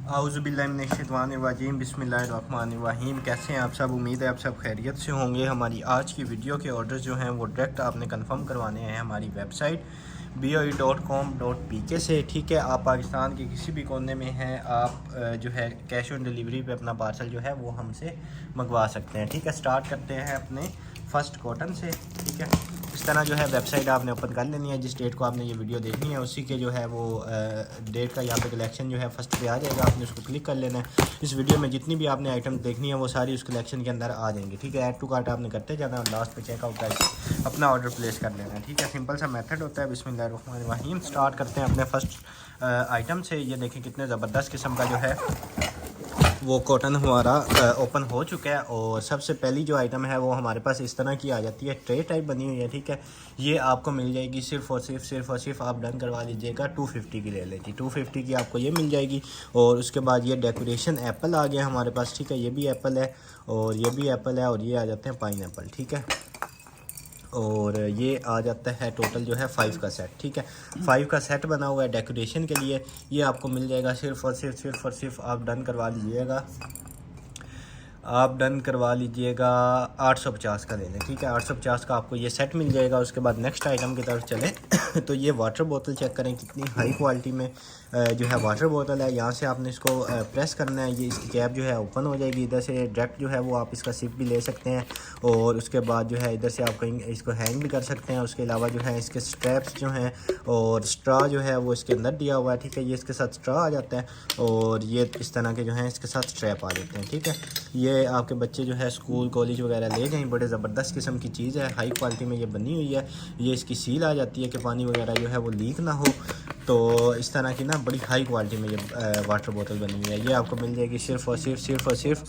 आउज़ुबिल्लाहिमिनश्शैतानिर्रजीम बिस्मिल्लाहिर्रहमानिर्रहीम। कैसे हैं आप सब? उम्मीद है आप सब खैरियत से होंगे। हमारी आज की वीडियो के ऑर्डर जो हैं वो डायरेक्ट आपने कंफर्म करवाने हैं हमारी वेबसाइट BOE.com.pk से। ठीक है, आप पाकिस्तान के किसी भी कोने में हैं, आप जो है कैश ऑन डिलीवरी पे अपना पार्सल जो है वो हमसे मंगवा सकते हैं। ठीक है, स्टार्ट करते हैं अपने फ़र्स्ट कॉटन से। ठीक है, इस तरह जो है वेबसाइट आपने ओपन कर लेनी है। जिस डेट को आपने ये वीडियो देखनी है उसी के जो है वो डेट का यहाँ पे कलेक्शन जो है फर्स्ट पे आ जाएगा, आपने उसको क्लिक कर लेना है। इस वीडियो में जितनी भी आपने आइटम देखनी है वो सारी उस कलेक्शन के अंदर आ जाएंगी। ठीक है, ऐड टू कार्ट आपने करते जाना और लास्ट पे चेकआउट करके अपना ऑर्डर प्लेस कर लेना है। ठीक है, सिंपल सा मेथड होता है। बिस्मिल्लाहिर्रहमानिर्रहीम। स्टार्ट करते हैं अपने फर्स्ट आइटम से। ये देखें कितने ज़बरदस्त किस्म का जो है वो कॉटन हमारा ओपन हो चुका है। और सबसे पहली जो आइटम है वो हमारे पास इस तरह की आ जाती है, ट्रे टाइप बनी हुई है। ठीक है, ये आपको मिल जाएगी सिर्फ़ और सिर्फ आप डन करवा लीजिएगा 250 की ले लेंगी। 250 की आपको ये मिल जाएगी। और उसके बाद ये डेकोरेशन एप्पल आ गया हमारे पास। ठीक है, ये भी एप्पल है और ये भी एप्पल है और ये आ जाते हैं पाइनएप्पल। ठीक है, और ये आ जाता है टोटल जो है 5 का सेट। ठीक है, 5 का सेट बना हुआ है डेकोरेशन के लिए। ये आपको मिल जाएगा सिर्फ़ और सिर्फ आप डन करवा लीजिएगा, आप डन करवा लीजिएगा 850 का ले लें। ठीक है, 850 का आपको ये सेट मिल जाएगा। उसके बाद नेक्स्ट आइटम की तरफ चलें तो ये वाटर बोतल चेक करें कितनी हाई क्वालिटी में जो है वाटर बोतल है। यहाँ से आपने इसको प्रेस करना है, ये इसकी कैप जो है ओपन हो जाएगी। इधर से डायरेक्ट जो है वो आप इसका सिप भी ले सकते हैं और उसके बाद जो है इधर से आप कहीं इसको हैंग भी कर सकते हैं। उसके अलावा जो है इसके स्ट्रैप्स जो हैं और स्ट्रा जो है वो इसके अंदर दिया हुआ है। ठीक है, ये इसके साथ स्ट्रा आ जाता है और ये इस तरह के जो हैं इसके साथ स्ट्रैप आ जाते हैं। ठीक है, ये आपके बच्चे जो है स्कूल कॉलेज वगैरह ले जाएं, बड़े ज़बरदस्त किस्म की चीज़ है, हाई क्वालिटी में ये बनी हुई है। ये इसकी सील आ जाती है कि पानी वगैरह जो है वो लीक ना हो। तो इस तरह की ना बड़ी हाई क्वालिटी में ये वाटर बोतल बनी हुई है। ये आपको मिल जाएगी सिर्फ़ और सिर्फ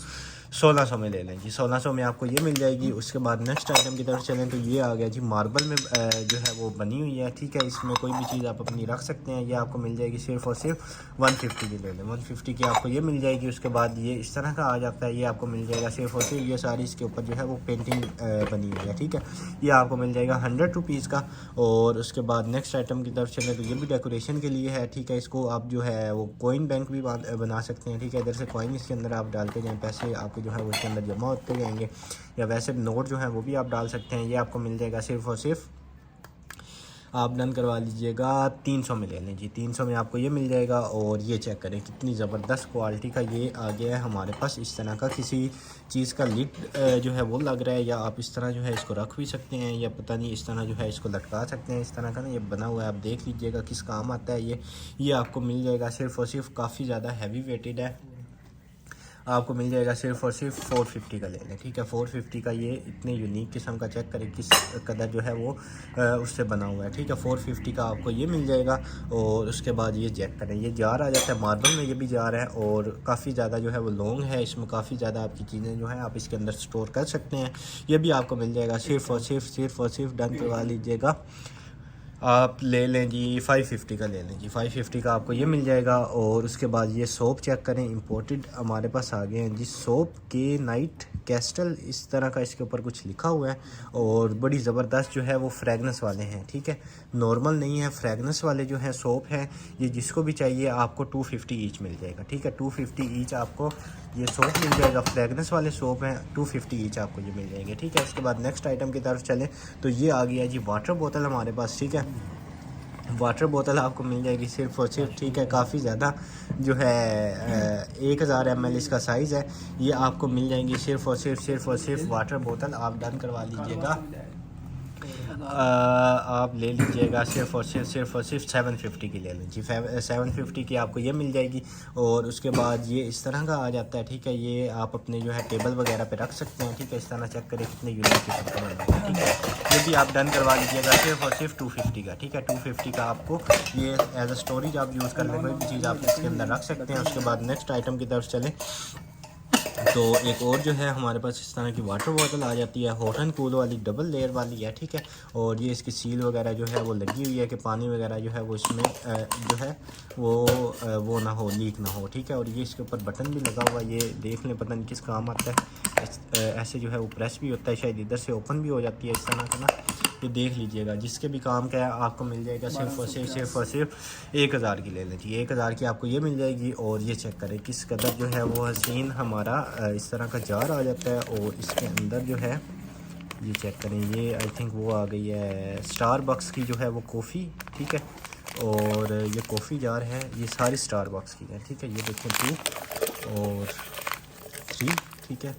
1600 में ले लें जी। 1600 में आपको ये मिल जाएगी। उसके बाद नेक्स्ट आइटम की तरफ चलें तो ये आ गया जी मार्बल में जो है वो बनी हुई है। ठीक है, इसमें कोई भी चीज़ आप अपनी रख सकते हैं। ये आपको मिल जाएगी सिर्फ़ और सिर्फ 150 की ले लें। 150 की आपको ये मिल जाएगी। उसके बाद ये इस तरह का आ जाता है, ये आपको मिल जाएगा सिर्फ़ और सिर्फ, ये सारी इसके ऊपर जो है वो पेंटिंग बनी हुई है। ठीक है, ये आपको मिल जाएगा 100 रुपीज़ का। और उसके बाद नेक्स्ट आइटम की तरफ चलें तो ये भी डेकोरेशन के लिए है। ठीक है, इसको आप जो है वो कॉइन बैंक भी बना सकते हैं। ठीक है, इधर से कॉइन इसके अंदर आप डालते जाएँ, पैसे आपके जो है वो इसके अंदर जमा होते जाएंगे। या वैसे नोट जो है वो भी आप डाल सकते हैं। ये आपको मिल जाएगा सिर्फ़ और सिर्फ, आप डन करवा लीजिएगा 300 में ले लें जी। 300 में आपको ये मिल जाएगा। और ये चेक करें कितनी ज़बरदस्त क्वालिटी का ये आ गया है हमारे पास। इस तरह का किसी चीज़ का लिड जो है वो लग रहा है, या आप इस तरह जो है इसको रख भी सकते हैं, या पता नहीं इस तरह जो है इसको लटका सकते हैं। इस तरह का ना ये बना हुआ है, आप देख लीजिएगा किस काम आता है ये आपको मिल जाएगा सिर्फ़ और सिर्फ, काफ़ी ज़्यादा हैवी वेटेड है, आपको मिल जाएगा सिर्फ़ और सिर्फ 450 का ले लें। ठीक है, 450 का ये इतने यूनिक किस्म का, चेक करें किस कदर जो है वो उससे बना हुआ है। ठीक है, 450 का आपको ये मिल जाएगा। और उसके बाद ये चेक करें, ये जार आ जाता है मार्बल में, ये भी जार है और काफ़ी ज़्यादा जो है वो लॉन्ग है। इसमें काफ़ी ज़्यादा आपकी चीज़ें जो है आप इसके अंदर स्टोर कर सकते हैं। ये भी आपको मिल जाएगा सिर्फ़ और सिर्फ डन करवा लीजिएगा, आप ले लें जी 550 का ले लें जी। 550 का आपको ये मिल जाएगा। और उसके बाद ये सोप चेक करें, इंपोर्टेड हमारे पास आ गए हैं जी सोप के नाइट कैस्टल, इस तरह का इसके ऊपर कुछ लिखा हुआ है और बड़ी ज़बरदस्त जो है वो फ्रेगनेंस वाले हैं। ठीक है, नॉर्मल नहीं है, फ्रेगनेंस वाले जो है सोप हैं। ये जिसको भी चाहिए आपको 250 ईच मिल जाएगा। ठीक है, 250 ईच आपको ये सोप मिल जाएगा। फ्रेगनेंस वाले सोप हैं, 250 ईच आपको ये मिल जाएंगे। ठीक है, उसके बाद नेक्स्ट आइटम की तरफ चलें तो ये आ गया जी वाटर बोतल हमारे पास। ठीक है, वाटर बोतल आपको मिल जाएगी सिर्फ़ और सिर्फ, ठीक है, काफ़ी ज़्यादा जो है 1000 ml इसका साइज़ है। ये आपको मिल जाएंगी सिर्फ़ और सिर्फ वाटर बोतल, आप डन करवा लीजिएगा। आप ले लीजिएगा सिर्फ़ और सिर्फ 750 की ले लें जी। 750 की आपको ये मिल जाएगी। और उसके बाद ये इस तरह का आ जाता है। ठीक है, ये आप अपने जो है टेबल वगैरह पे रख सकते हैं। ठीक है, इस तरह चेक करें कितने यूनिक किस्म का बना है। ठीक है, ये भी आप डन करवा लीजिएगा सिर्फ़ और सिर्फ 250 का। ठीक है, 250 का आपको ये एज अ स्टोरेज आप यूज़ कर लें, कोई भी चीज़ आप इसके अंदर रख सकते हैं। उसके बाद नेक्स्ट आइटम की तरफ चलें तो एक और जो है हमारे पास इस तरह की वाटर बोतल आ जाती है, हॉट एंड कूल वाली, डबल लेयर वाली है। ठीक है, और ये इसकी सील वगैरह जो है वो लगी हुई है कि पानी वगैरह जो है वो इसमें जो है वो ना हो, लीक ना हो। ठीक है, और ये इसके ऊपर बटन भी लगा हुआ है, ये देख लें, पता नहीं किस काम आता है। ऐसे जो है वो प्रेस भी होता है, शायद इधर से ओपन भी हो जाती है इस तरह का ना। ये देख लीजिएगा, जिसके भी काम का है आपको मिल जाएगा सिर्फ और सिर्फ 1000 की ले लें जी। 1000 की आपको ये मिल जाएगी। और ये चेक करें किस कदर जो है वो हसीन हमारा इस तरह का जार आ जाता है। और इसके अंदर जो है ये चेक करें, ये आई थिंक वो आ गई है स्टारबक्स की जो है वो कॉफ़ी, ठीक है। और ये कॉफ़ी जार है, ये सारी स्टारबक्स की है, ठीक है। ये देखें 2 और 3, ठीक है।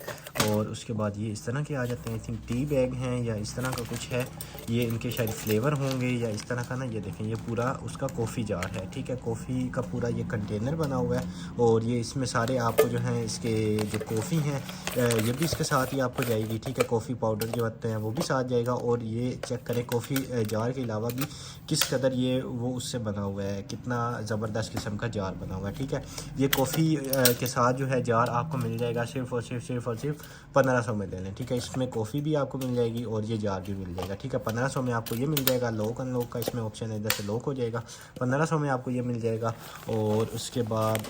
और उसके बाद ये इस तरह के आ जाते हैं, आई थिंक टी बैग हैं या इस तरह का कुछ है, ये इनके शायद फ्लेवर होंगे या इस तरह का ना। ये देखें ये पूरा उसका कॉफ़ी जार है, ठीक है। कॉफ़ी का पूरा ये कंटेनर बना हुआ है। और ये इसमें सारे आपको जो हैं इसके जो कॉफ़ी हैं ये भी इसके साथ ही आपको जाएगी, ठीक है। कॉफ़ी पाउडर जो होते हैं वो भी साथ जाएगा। और ये चेक करें कॉफ़ी जार के अलावा भी किस कदर ये वो उससे बना हुआ है, कितना ज़बरदस्त किस्म का जार बना हुआ है, ठीक है। ये कॉफ़ी के साथ जो है जार आपको मिल जाएगा सिर्फ और सिर्फ 1500 में ले लें, ठीक है। इसमें कॉफ़ी भी आपको मिल जाएगी और ये जार भी मिल जाएगा, ठीक है। 1500 में आपको ये मिल जाएगा। लॉक अनलॉक का इसमें ऑप्शन है, इधर से लॉक हो जाएगा। 1500 में आपको ये मिल जाएगा। और उसके बाद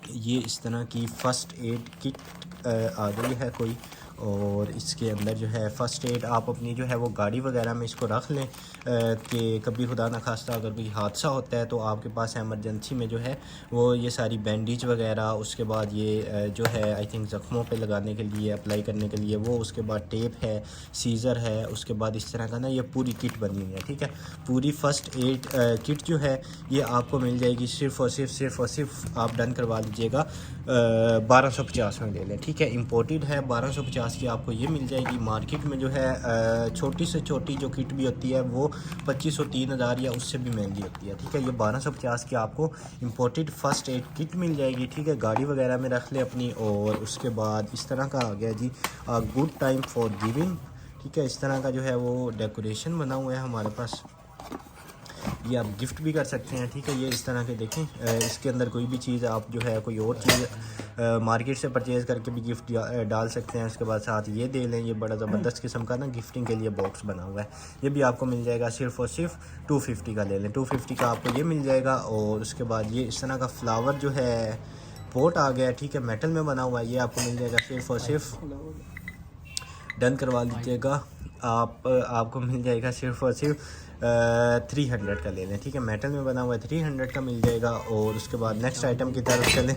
ये इस तरह की फ़र्स्ट एड किट आ गई है कोई। और इसके अंदर जो है फ़र्स्ट एड आप अपनी जो है वो गाड़ी वगैरह में इसको रख लें कि कभी खुदा न खास्ता अगर कोई हादसा होता है तो आपके पास एमरजेंसी में जो है वो ये सारी बैंडेज वगैरह, उसके बाद ये जो है आई थिंक ज़ख्मों पे लगाने के लिए, अप्लाई करने के लिए वो, उसके बाद टेप है, सीज़र है, उसके बाद इस तरह का ना ये पूरी किट बनी हुई है, ठीक है। पूरी फ़र्स्ट एड किट जो है ये आपको मिल जाएगी सिर्फ और सिर्फ आप डन करवा लीजिएगा 1250 में ले लें, ठीक है। इम्पोर्टेड है 1250 की आपको ये मिल जाएगी। मार्केट में जो है छोटी से छोटी जो किट भी होती है वो 2500 3000 या उससे भी महंगी होती है, ठीक है। ये 1250 की आपको इम्पोर्टेड फ़र्स्ट एड किट मिल जाएगी, ठीक है। गाड़ी वगैरह में रख ले अपनी। और उसके बाद इस तरह का आ गया जी गुड टाइम फॉर गिविंग, ठीक है। इस तरह का जो है वो डेकोरेशन बना हुआ है हमारे पास, ये आप गिफ्ट भी कर सकते हैं, ठीक है। ये इस तरह के देखें, इसके अंदर कोई भी चीज़ आप जो है कोई और चीज़ मार्केट से परचेज़ करके भी गिफ्ट डाल सकते हैं। उसके बाद साथ ये दे लें, ये बड़ा ज़बरदस्त किस्म का ना गिफ्टिंग के लिए बॉक्स बना हुआ है। ये भी आपको मिल जाएगा सिर्फ और सिर्फ 250 का ले लें, 250 का आपको ये मिल जाएगा। और उसके बाद ये इस तरह का फ्लावर जो है पोट आ गया, ठीक है, मेटल में बना हुआ है, ये आपको मिल जाएगा सिर्फ और सिर्फ डन करवा लीजिएगा आपको मिल जाएगा सिर्फ और सिर्फ 300 का ले लें, ठीक है। मेटल में बना हुआ है, 300 का मिल जाएगा। और उसके बाद नेक्स्ट आइटम की तरफ चलें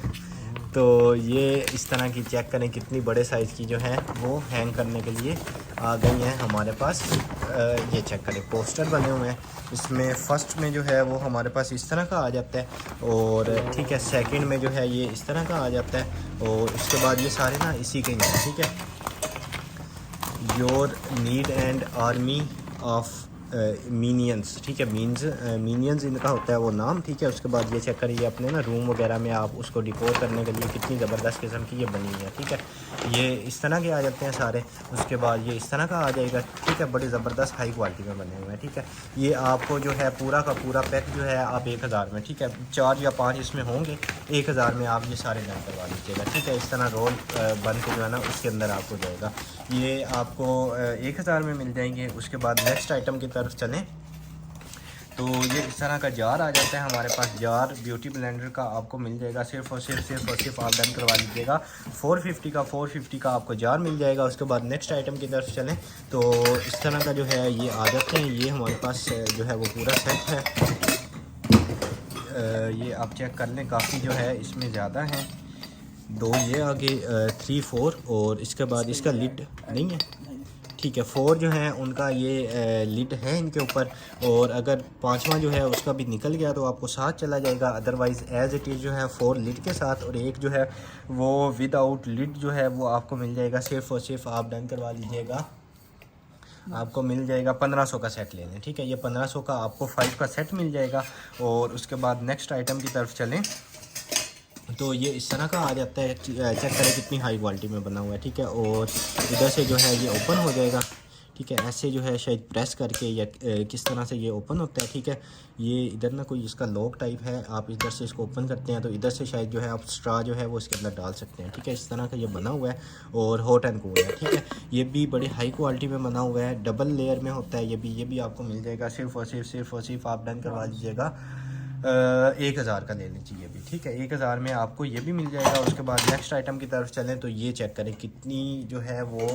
तो ये इस तरह की चेक करें कितनी बड़े साइज़ की जो है वो हैंग करने के लिए आ गई हैं हमारे पास। ये चेक करें पोस्टर बने हुए हैं। इसमें फ़र्स्ट में जो है वो हमारे पास इस तरह का आ जाता है। और ठीक है सेकंड में जो है ये इस तरह का आ जाता है। और उसके बाद ये सारे ना इसी के हैं, ठीक है। Your need and army of minions, ठीक है। मीनियंस इनका होता है वो नाम, ठीक है। उसके बाद ये चेक करिए अपने ना रूम वगैरह में आप उसको डिकोर करने के लिए कितनी ज़बरदस्त किस्म की ये बनी है, ठीक है। ये इस तरह के आ जाते हैं सारे। उसके बाद ये इस तरह का आ जाएगा, ठीक है। बड़े ज़बरदस्त हाई क्वालिटी में बने हुए हैं, ठीक है। ये आपको जो है पूरा का पूरा पैक जो है आप 1000 में, ठीक है। 4 या 5 इसमें होंगे, 1000 में आप ये सारे डन करवा लीजिएगा, ठीक है। इस तरह रोल बन के जो है ना उसके अंदर आपको जाएगा, ये आपको 1000 में मिल जाएंगे। उसके बाद नेक्स्ट आइटम की तरफ चलें तो ये इस तरह का जार आ जाता है हमारे पास। जार ब्यूटी ब्लेंडर का आपको मिल जाएगा सिर्फ और सिर्फ आप डन करवा लीजिएगा 450 का आपको जार मिल जाएगा। उसके बाद नेक्स्ट आइटम की तरफ चलें तो इस तरह का जो है ये आ जाते हैं। ये हमारे पास जो है वो पूरा सेट है। ये आप चेक कर लें, काफ़ी जो है इसमें ज़्यादा हैं। 2 ये आगे 3 4 और इसके बाद इसका लिड नहीं है, ठीक है। 4 जो है उनका ये लिड है इनके ऊपर। और अगर 5वां जो है उसका भी निकल गया तो आपको साथ चला जाएगा, अदरवाइज़ एज इट इज़ जो है 4 लिड के साथ। और एक जो है वो विदाउट लिड जो है वो आपको मिल जाएगा सिर्फ और सिर्फ आप डन करवा लीजिएगा, आपको मिल जाएगा 1500 का सेट ले लें, ठीक है। ये 1500 का आपको 5 का सेट मिल जाएगा। और उसके बाद नेक्स्ट आइटम की तरफ चलें तो ये इस तरह का आ जाता है। चेक करें कितनी हाई क्वालिटी में बना हुआ है, ठीक है। और इधर से जो है ये ओपन हो जाएगा, ठीक है। ऐसे जो है शायद प्रेस करके या किस तरह से ये ओपन होता है, ठीक है। ये इधर ना कोई इसका लॉक टाइप है, आप इधर से इसको ओपन करते हैं तो इधर से शायद जो है आप स्ट्रा जो है वो इसके अंदर डाल सकते हैं, ठीक है। इस तरह का ये बना हुआ है और हॉट एंड कूल है, ठीक है। ये भी बड़ी हाई क्वालिटी में बना हुआ है, डबल लेयर में होता है ये भी आपको मिल जाएगा सिर्फ और सिर्फ आप डन करवा लीजिएगा 1000 का ले लीजिए ये भी, ठीक है। 1000 में आपको ये भी मिल जाएगा। उसके बाद नेक्स्ट आइटम की तरफ चलें तो ये चेक करें कितनी जो है वो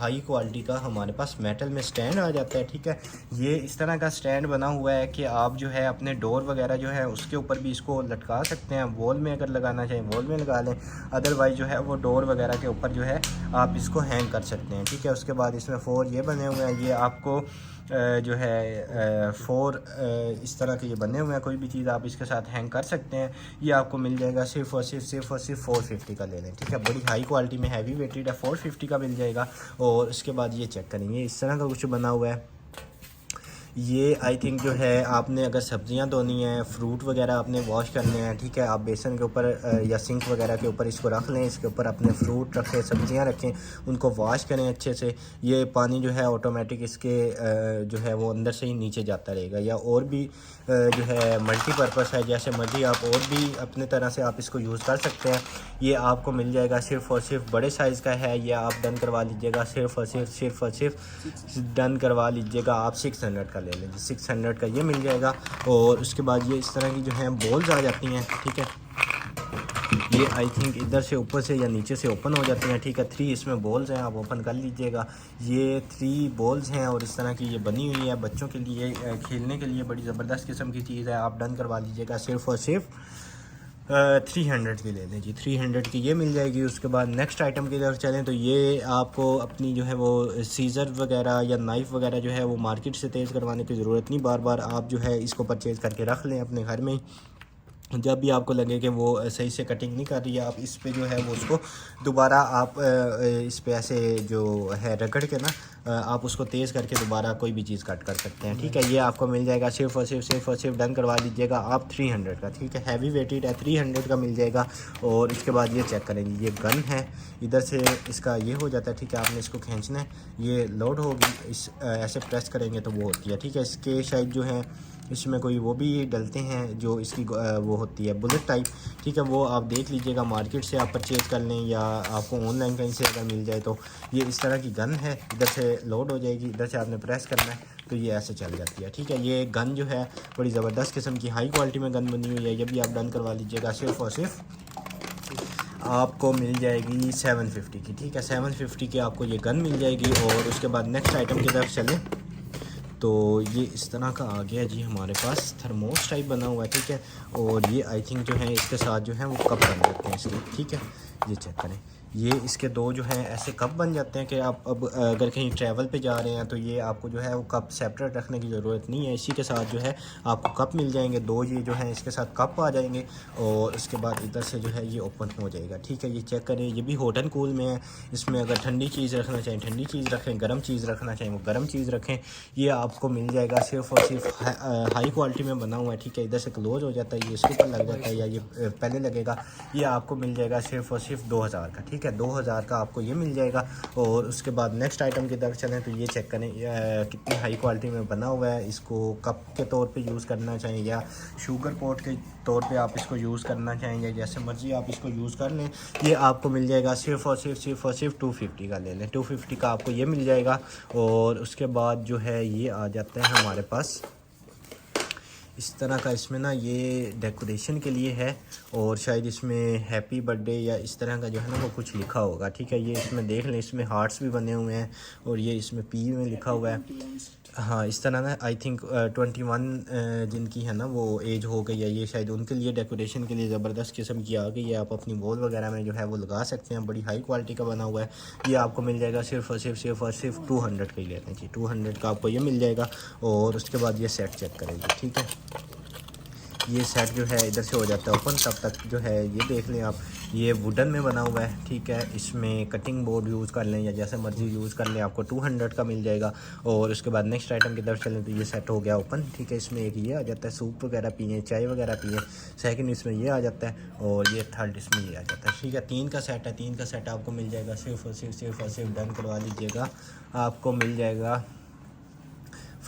हाई क्वालिटी का हमारे पास मेटल में स्टैंड आ जाता है, ठीक है। ये इस तरह का स्टैंड बना हुआ है कि आप जो है अपने डोर वगैरह जो है उसके ऊपर भी इसको लटका सकते हैं। वॉल में अगर लगाना चाहें वॉल में लगा लें, अदरवाइज़ जो है वो डोर वगैरह के ऊपर जो है आप इसको हैंग कर सकते हैं, ठीक है। उसके बाद इसमें 4 ये बने हुए हैं, ये आपको जो है 4 इस तरह के ये बने हुए हैं। कोई भी चीज़ आप इसके साथ हैंग कर सकते हैं। ये आपको मिल जाएगा सिर्फ और सिर्फ 450 का ले लें, ठीक है। बड़ी हाई क्वालिटी में हैवी वेटेड है, 450 का मिल जाएगा। और उसके बाद ये चेक करेंगे इस तरह का कुछ बना हुआ है। ये आई थिंक जो है आपने अगर सब्जियां धोनी हैं, फ्रूट वगैरह आपने वॉश करने हैं, ठीक है, आप बेसन के ऊपर या सिंक वगैरह के ऊपर इसको रख लें। इसके ऊपर अपने फ्रूट रखें, सब्जियां रखें, उनको वॉश करें अच्छे से। ये पानी जो है ऑटोमेटिक इसके जो है वो अंदर से ही नीचे जाता रहेगा। या और भी जो है मल्टीपर्पज़ है, जैसे मर्जी आप और भी अपने तरह से आप इसको यूज़ कर सकते हैं। ये आपको मिल जाएगा सिर्फ़ और सिर्फ बड़े साइज़ का है। ये आप डन करवा लीजिएगा सिर्फ़ और सिर्फ डन करवा लीजिएगा आप 600 का ले लीजिए, 600 का ये मिल जाएगा। और उसके बाद ये इस तरह की जो है बॉल्स आ जाती हैं, ठीक है। ये आई थिंक इधर से ऊपर से या नीचे से ओपन हो जाती हैं, ठीक है। 3 इसमें बॉल्स हैं, आप ओपन कर लीजिएगा। ये 3 बॉल्स हैं और इस तरह की ये बनी हुई है बच्चों के लिए खेलने के लिए। बड़ी ज़बरदस्त किस्म की चीज़ है, आप डन करवा लीजिएगा सिर्फ़ और सिर्फ 300 की ले लें जी, 300 की ये मिल जाएगी। उसके बाद नेक्स्ट आइटम की तरफ चलें तो ये आपको अपनी जो है वो सीज़र वगैरह या नाइफ़ वगैरह जो है वो मार्केट से तेज़ करवाने की ज़रूरत नहीं। बार बार आप जो है इसको परचेज़ करके रख लें अपने घर में ही। जब भी आपको लगे कि वो सही से कटिंग नहीं कर रही है, आप इस पे जो है वो उसको दोबारा आप इस पे ऐसे जो है रगड़ के ना आप उसको तेज़ करके दोबारा कोई भी चीज़ कट कर सकते हैं, ठीक है। ये आपको मिल जाएगा सिर्फ़ और सिर्फ डन करवा लीजिएगा आप 300 का, ठीक है। हैवी वेटेड है, 300 का मिल जाएगा। और इसके बाद ये चेक करेंगे, ये गन है, इधर से इसका ये हो जाता है, ठीक है। आपने इसको खींचना है, ये लोड होगी, इस ऐसे प्रेस करेंगे तो वो होती है, ठीक है। इसके शायद जो है इसमें कोई वो भी डलते हैं जो इसकी वो होती है बुलेट टाइप, ठीक है। वो आप देख लीजिएगा, मार्केट से आप परचेज़ कर लें या आपको ऑनलाइन कहीं से अगर मिल जाए तो। ये इस तरह की गन है, इधर से लोड हो जाएगी, इधर से आपने प्रेस करना है तो ये ऐसे चल जाती है, ठीक है। ये गन जो है बड़ी ज़बरदस्त किस्म की हाई क्वालिटी में गन बनी हुई है। ये भी आप डन करवा लीजिएगा सिर्फ़ और सिर्फ आपको मिल जाएगी 750 की, ठीक है। 750 की आपको ये गन मिल जाएगी। और उसके बाद नेक्स्ट आइटम की तरफ चलें तो ये इस तरह का आ गया जी हमारे पास थर्मोस टाइप बना हुआ है, ठीक है। और ये आई थिंक जो है इसके साथ जो है वो कप बन जाते हैं इसके, ठीक है। ये चेक करें, ये इसके 2 जो हैं ऐसे कप बन जाते हैं कि आप अब अगर कहीं ट्रैवल पे जा रहे हैं तो ये आपको जो है वो कप सेपरेट रखने की ज़रूरत नहीं है। इसी के साथ जो है आपको कप मिल जाएंगे 2, ये जो है इसके साथ कप आ जाएंगे। और उसके बाद इधर से जो है ये ओपन हो जाएगा, ठीक है। ये चेक करें, ये भी हॉट एंड कूल में है। इसमें अगर ठंडी चीज़ रखना चाहें ठंडी चीज़ रखें, गर्म चीज़ रखना चाहें वो गर्म चीज़ रखें। ये आपको मिल जाएगा सिर्फ़ और सिर्फ हाई क्वालिटी में बना हुआ है, ठीक है। इधर से क्लोज हो जाता है, ये इसके ऊपर लग जाता है या ये पहले लगेगा। ये आपको मिल जाएगा सिर्फ़ और सिर्फ 2000 का, ठीक है। 2000 का आपको ये मिल जाएगा। और उसके बाद नेक्स्ट आइटम की तरफ चलें तो ये चेक करें कितनी हाई क्वालिटी में बना हुआ है। इसको कप के तौर पे यूज़ करना चाहें या शुगर पॉट के तौर पे आप इसको यूज़ करना चाहें या जैसे मर्ज़ी आप इसको यूज़ कर लें। ये आपको मिल जाएगा सिर्फ़ और सिर्फ 250 का ले लें, 250 का आपको ये मिल जाएगा। और उसके बाद जो है ये आ जाता है हमारे पास इस तरह का, इसमें ना ये डेकोरेशन के लिए है और शायद इसमें हैप्पी बर्थडे या इस तरह का जो है ना वो कुछ लिखा होगा, ठीक है। ये इसमें देख लें, इसमें हार्ट्स भी बने हुए हैं और ये इसमें पी में लिखा हुआ है। हाँ, इस तरह ना आई थिंक 21 जिनकी है ना वो एज हो गई है, ये शायद उनके लिए डेकोरेशन के लिए ज़बरदस्त किस्म की आ गई है। आप अपनी वॉल वगैरह में जो है वो लगा सकते हैं। बड़ी हाई क्वालिटी का बना हुआ है। ये आपको मिल जाएगा सिर्फ़ और सिर्फ 200 का ही लेते हैं जी, 200 का आपको ये मिल जाएगा। और उसके बाद ये सेट चेक करेंगे, ठीक है। ये सेट जो है इधर से हो जाता है ओपन, तब तक जो है ये देख लें आप, ये वुडन में बना हुआ है, ठीक है। इसमें कटिंग बोर्ड यूज़ कर लें या जैसे मर्ज़ी यूज़ कर लें, आपको 200 का मिल जाएगा। और उसके बाद नेक्स्ट आइटम की तरफ चलें तो ये सेट हो गया ओपन, ठीक है। इसमें एक ये आ जाता है, सूप वगैरह पिए, चाय वगैरह पिए। सेकंड इसमें ये आ जाता है और ये थर्ड इसमें ये आ जाता है, ठीक है। 3 का सेट है, 3 का सेट आपको मिल जाएगा सिर्फ़ और सिर्फ डन करवा लीजिएगा, आपको मिल जाएगा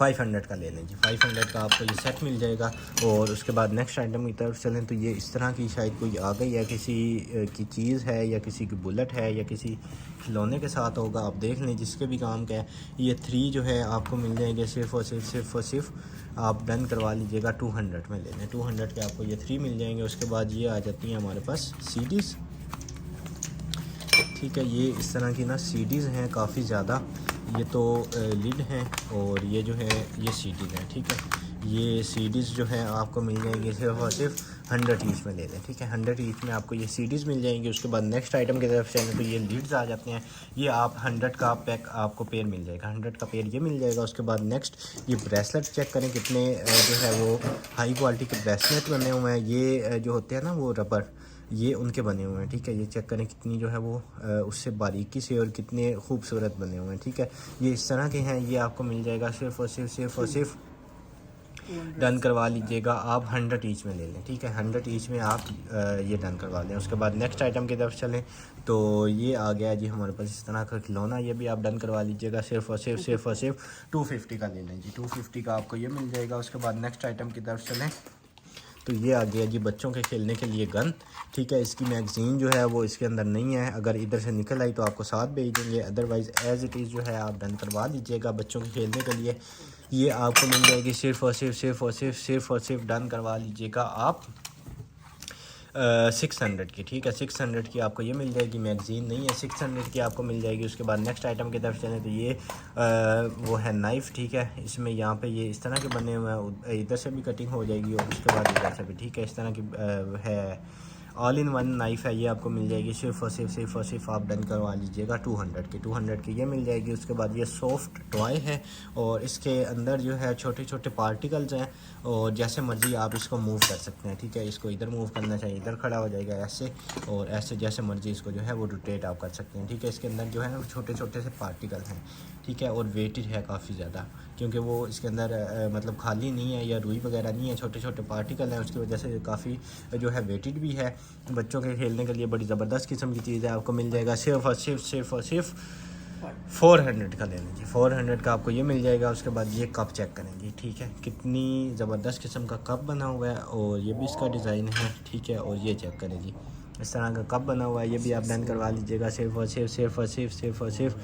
500 का ले लें जी। 500 का आपको ये सेट मिल जाएगा। और उसके बाद नेक्स्ट आइटम की तरफ चलें तो ये इस तरह की शायद कोई आ गई है, किसी की चीज़ है या किसी की बुलेट है या किसी खिलौने के साथ होगा, आप देख लें जिसके भी काम का है। ये 3 जो है आपको मिल जाएंगे सिर्फ़ और सिर्फ आप डन करवा लीजिएगा 200 में ले लें। 200 के आपको ये 3 मिल जाएंगे। उसके बाद ये आ जाती हैं हमारे पास CDs, ठीक है। ये इस तरह की ना CDs हैं काफ़ी ज़्यादा। ये तो लिड हैं और ये जो है ये CDs हैं, ठीक है। ये CDs जो है आपको मिल जाएंगे सिर्फ और सिर्फ 100 ईच में ले लें, ठीक है। 100 ईच में आपको ये CDs मिल जाएंगे। उसके बाद नेक्स्ट आइटम की तरफ चलें तो ये लीड्स आ जाते हैं। ये आप 100 का पैक आपको पेयर मिल जाएगा, 100 का पेयर ये मिल जाएगा। उसके बाद नेक्स्ट ये ब्रेसलेट चेक करें कितने जो है वो हाई क्वालिटी के ब्रेसलेट बने हुए हैं। ये जो होते हैं ना वो रबर, ये उनके बने हुए हैं, ठीक है। ये चेक करें कितनी जो है वो उससे बारीकी से और कितने खूबसूरत बने हुए हैं, ठीक है। ये इस तरह के हैं। ये आपको मिल जाएगा सिर्फ और सिर्फ डन करवा लीजिएगा आप 100 ईच में ले लें, ठीक है। 100 ईच में आप ये डन करवा लें। उसके बाद नेक्स्ट आइटम की तरफ चलें तो ये आ गया जी हमारे पास इस तरह का खिलौना। ये भी आप डन करवा लीजिएगा सिर्फ और सिर्फ 250 का ले लें जी। 250 का आपको ये मिल जाएगा। उसके बाद नेक्स्ट आइटम की तरफ चलें तो ये आ गया जी बच्चों के खेलने के लिए गन, ठीक है। इसकी मैगज़ीन जो है वो इसके अंदर नहीं है, अगर इधर से निकल आई तो आपको साथ भेज देंगे, अदरवाइज़ एज़ इट इज़ जो है आप डन करवा लीजिएगा बच्चों के खेलने के लिए। ये आपको मिल जाएगी सिर्फ और सिर्फ डन करवा लीजिएगा आप 600 की, ठीक है। 600 की आपको ये मिल जाएगी। मैगज़ीन नहीं है, 600 की आपको मिल जाएगी। उसके बाद नेक्स्ट आइटम की तरफ चलें तो ये वो है नाइफ़, ठीक है। इसमें यहाँ पे ये इस तरह के बने हुए हैं, इधर से भी कटिंग हो जाएगी और उसके बाद इधर से भी, ठीक है। इस तरह की है ऑल इन वन नाइफ़ है। ये आपको मिल जाएगी सिर्फ और सिर्फ आप डन करवा लीजिएगा 200 की ये मिल जाएगी। उसके बाद ये सॉफ्ट टॉय है और इसके अंदर जो है छोटे छोटे पार्टिकल्स हैं और जैसे मर्ज़ी आप इसको मूव कर सकते हैं, ठीक है। इसको इधर मूव करना चाहिए, इधर खड़ा हो जाएगा ऐसे, और ऐसे जैसे मर्ज़ी इसको जो है वो रोटेट आप कर सकते हैं, ठीक है। इसके अंदर जो है ना छोटे छोटे से पार्टिकल हैं, ठीक है। और वेटेड है काफ़ी ज़्यादा, क्योंकि वो इसके अंदर मतलब खाली नहीं है या रुई वगैरह नहीं है, छोटे छोटे पार्टिकल हैं, उसकी वजह से काफ़ी जो है वेटेड भी है। बच्चों के खेलने के लिए बड़ी ज़बरदस्त किस्म की चीज़ है। आपको मिल जाएगा सिर्फ और सिर्फ 400 का ले लीजिए। 400 का आपको ये मिल जाएगा। उसके बाद ये कप चेक करेंगे, ठीक है। कितनी ज़बरदस्त किस्म का कप बना हुआ है और ये भी इसका डिज़ाइन है, ठीक है। और ये चेक करें जी, इस तरह का कप बना हुआ है। ये भी आप डन करवा लीजिएगा सिर्फ और सिर्फ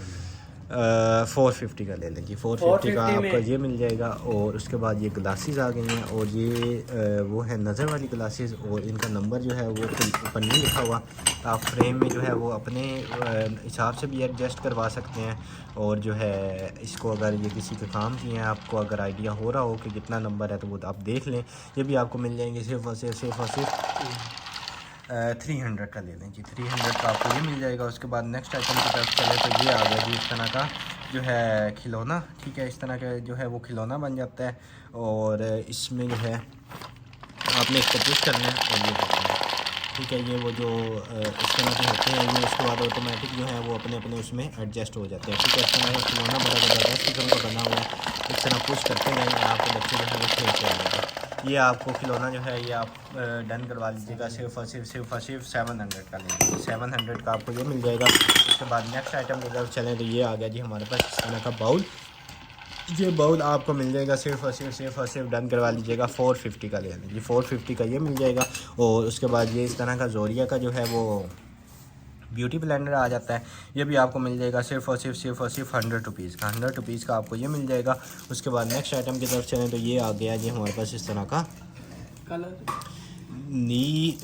450 का ले लेंगे। 450 का आपका ये मिल जाएगा। और उसके बाद ये ग्लासेस आ गई हैं और ये वो है नज़र वाली ग्लासेस, और इनका नंबर जो है वो ऊपर नहीं लिखा हुआ। आप फ्रेम में जो है वो अपने हिसाब से भी एडजस्ट करवा सकते हैं। और जो है इसको अगर ये किसी के काम की हैं, आपको अगर आइडिया हो रहा हो कि कितना नंबर है तो वो आप देख लें। ये भी आपको मिल जाएंगे सिर्फ और सिर्फ 300 का ले लें जी। 300 का आपको ये मिल जाएगा। उसके बाद नेक्स्ट आइटम की तरफ चले तो ये आ गया जी इस तरह का जो है खिलौना, ठीक है। इस तरह का जो है वो खिलौना बन जाता है और इसमें जो है आपने इसको पुश करना है और ये करना है, ठीक है। ये वो जो इस तरह के होते हैं ये उसके बाद ऑटोमेटिक जो है वो अपने अपने उसमें एडजस्ट हो जाते हैं, ठीक है। इस तरह का खिलौना बड़ा ज़बरदस्त किस्म का बना हुआ है। इस तरह पुश करते रहेंगे आपके बच्चे जो है वो खेलते रहेंगे। ये आपको खिलौना जो है ये आप डन करवा लीजिएगा सिर्फ और सिर्फ 700 का लेंगे। 700 का आपको ये मिल जाएगा। उसके बाद नेक्स्ट आइटम की तरफ चलें तो ये आ गया जी हमारे पास इस तरह का बाउल। ये बाउल आपको मिल जाएगा सिर्फ और सिर्फ डन करवा लीजिएगा 450 का ले लें जी। 450 का ये मिल जाएगा। और उसके बाद ये इस तरह का जोरिया का जो है वो ब्यूटी ब्लेंडर आ जाता है। ये भी आपको मिल जाएगा सिर्फ और सिर्फ 100 रुपीज़ का। 100 रुपीज़ का आपको ये मिल जाएगा। उसके बाद नेक्स्ट आइटम की तरफ चलें तो ये आ गया जी हमारे पास इस तरह का कलर नी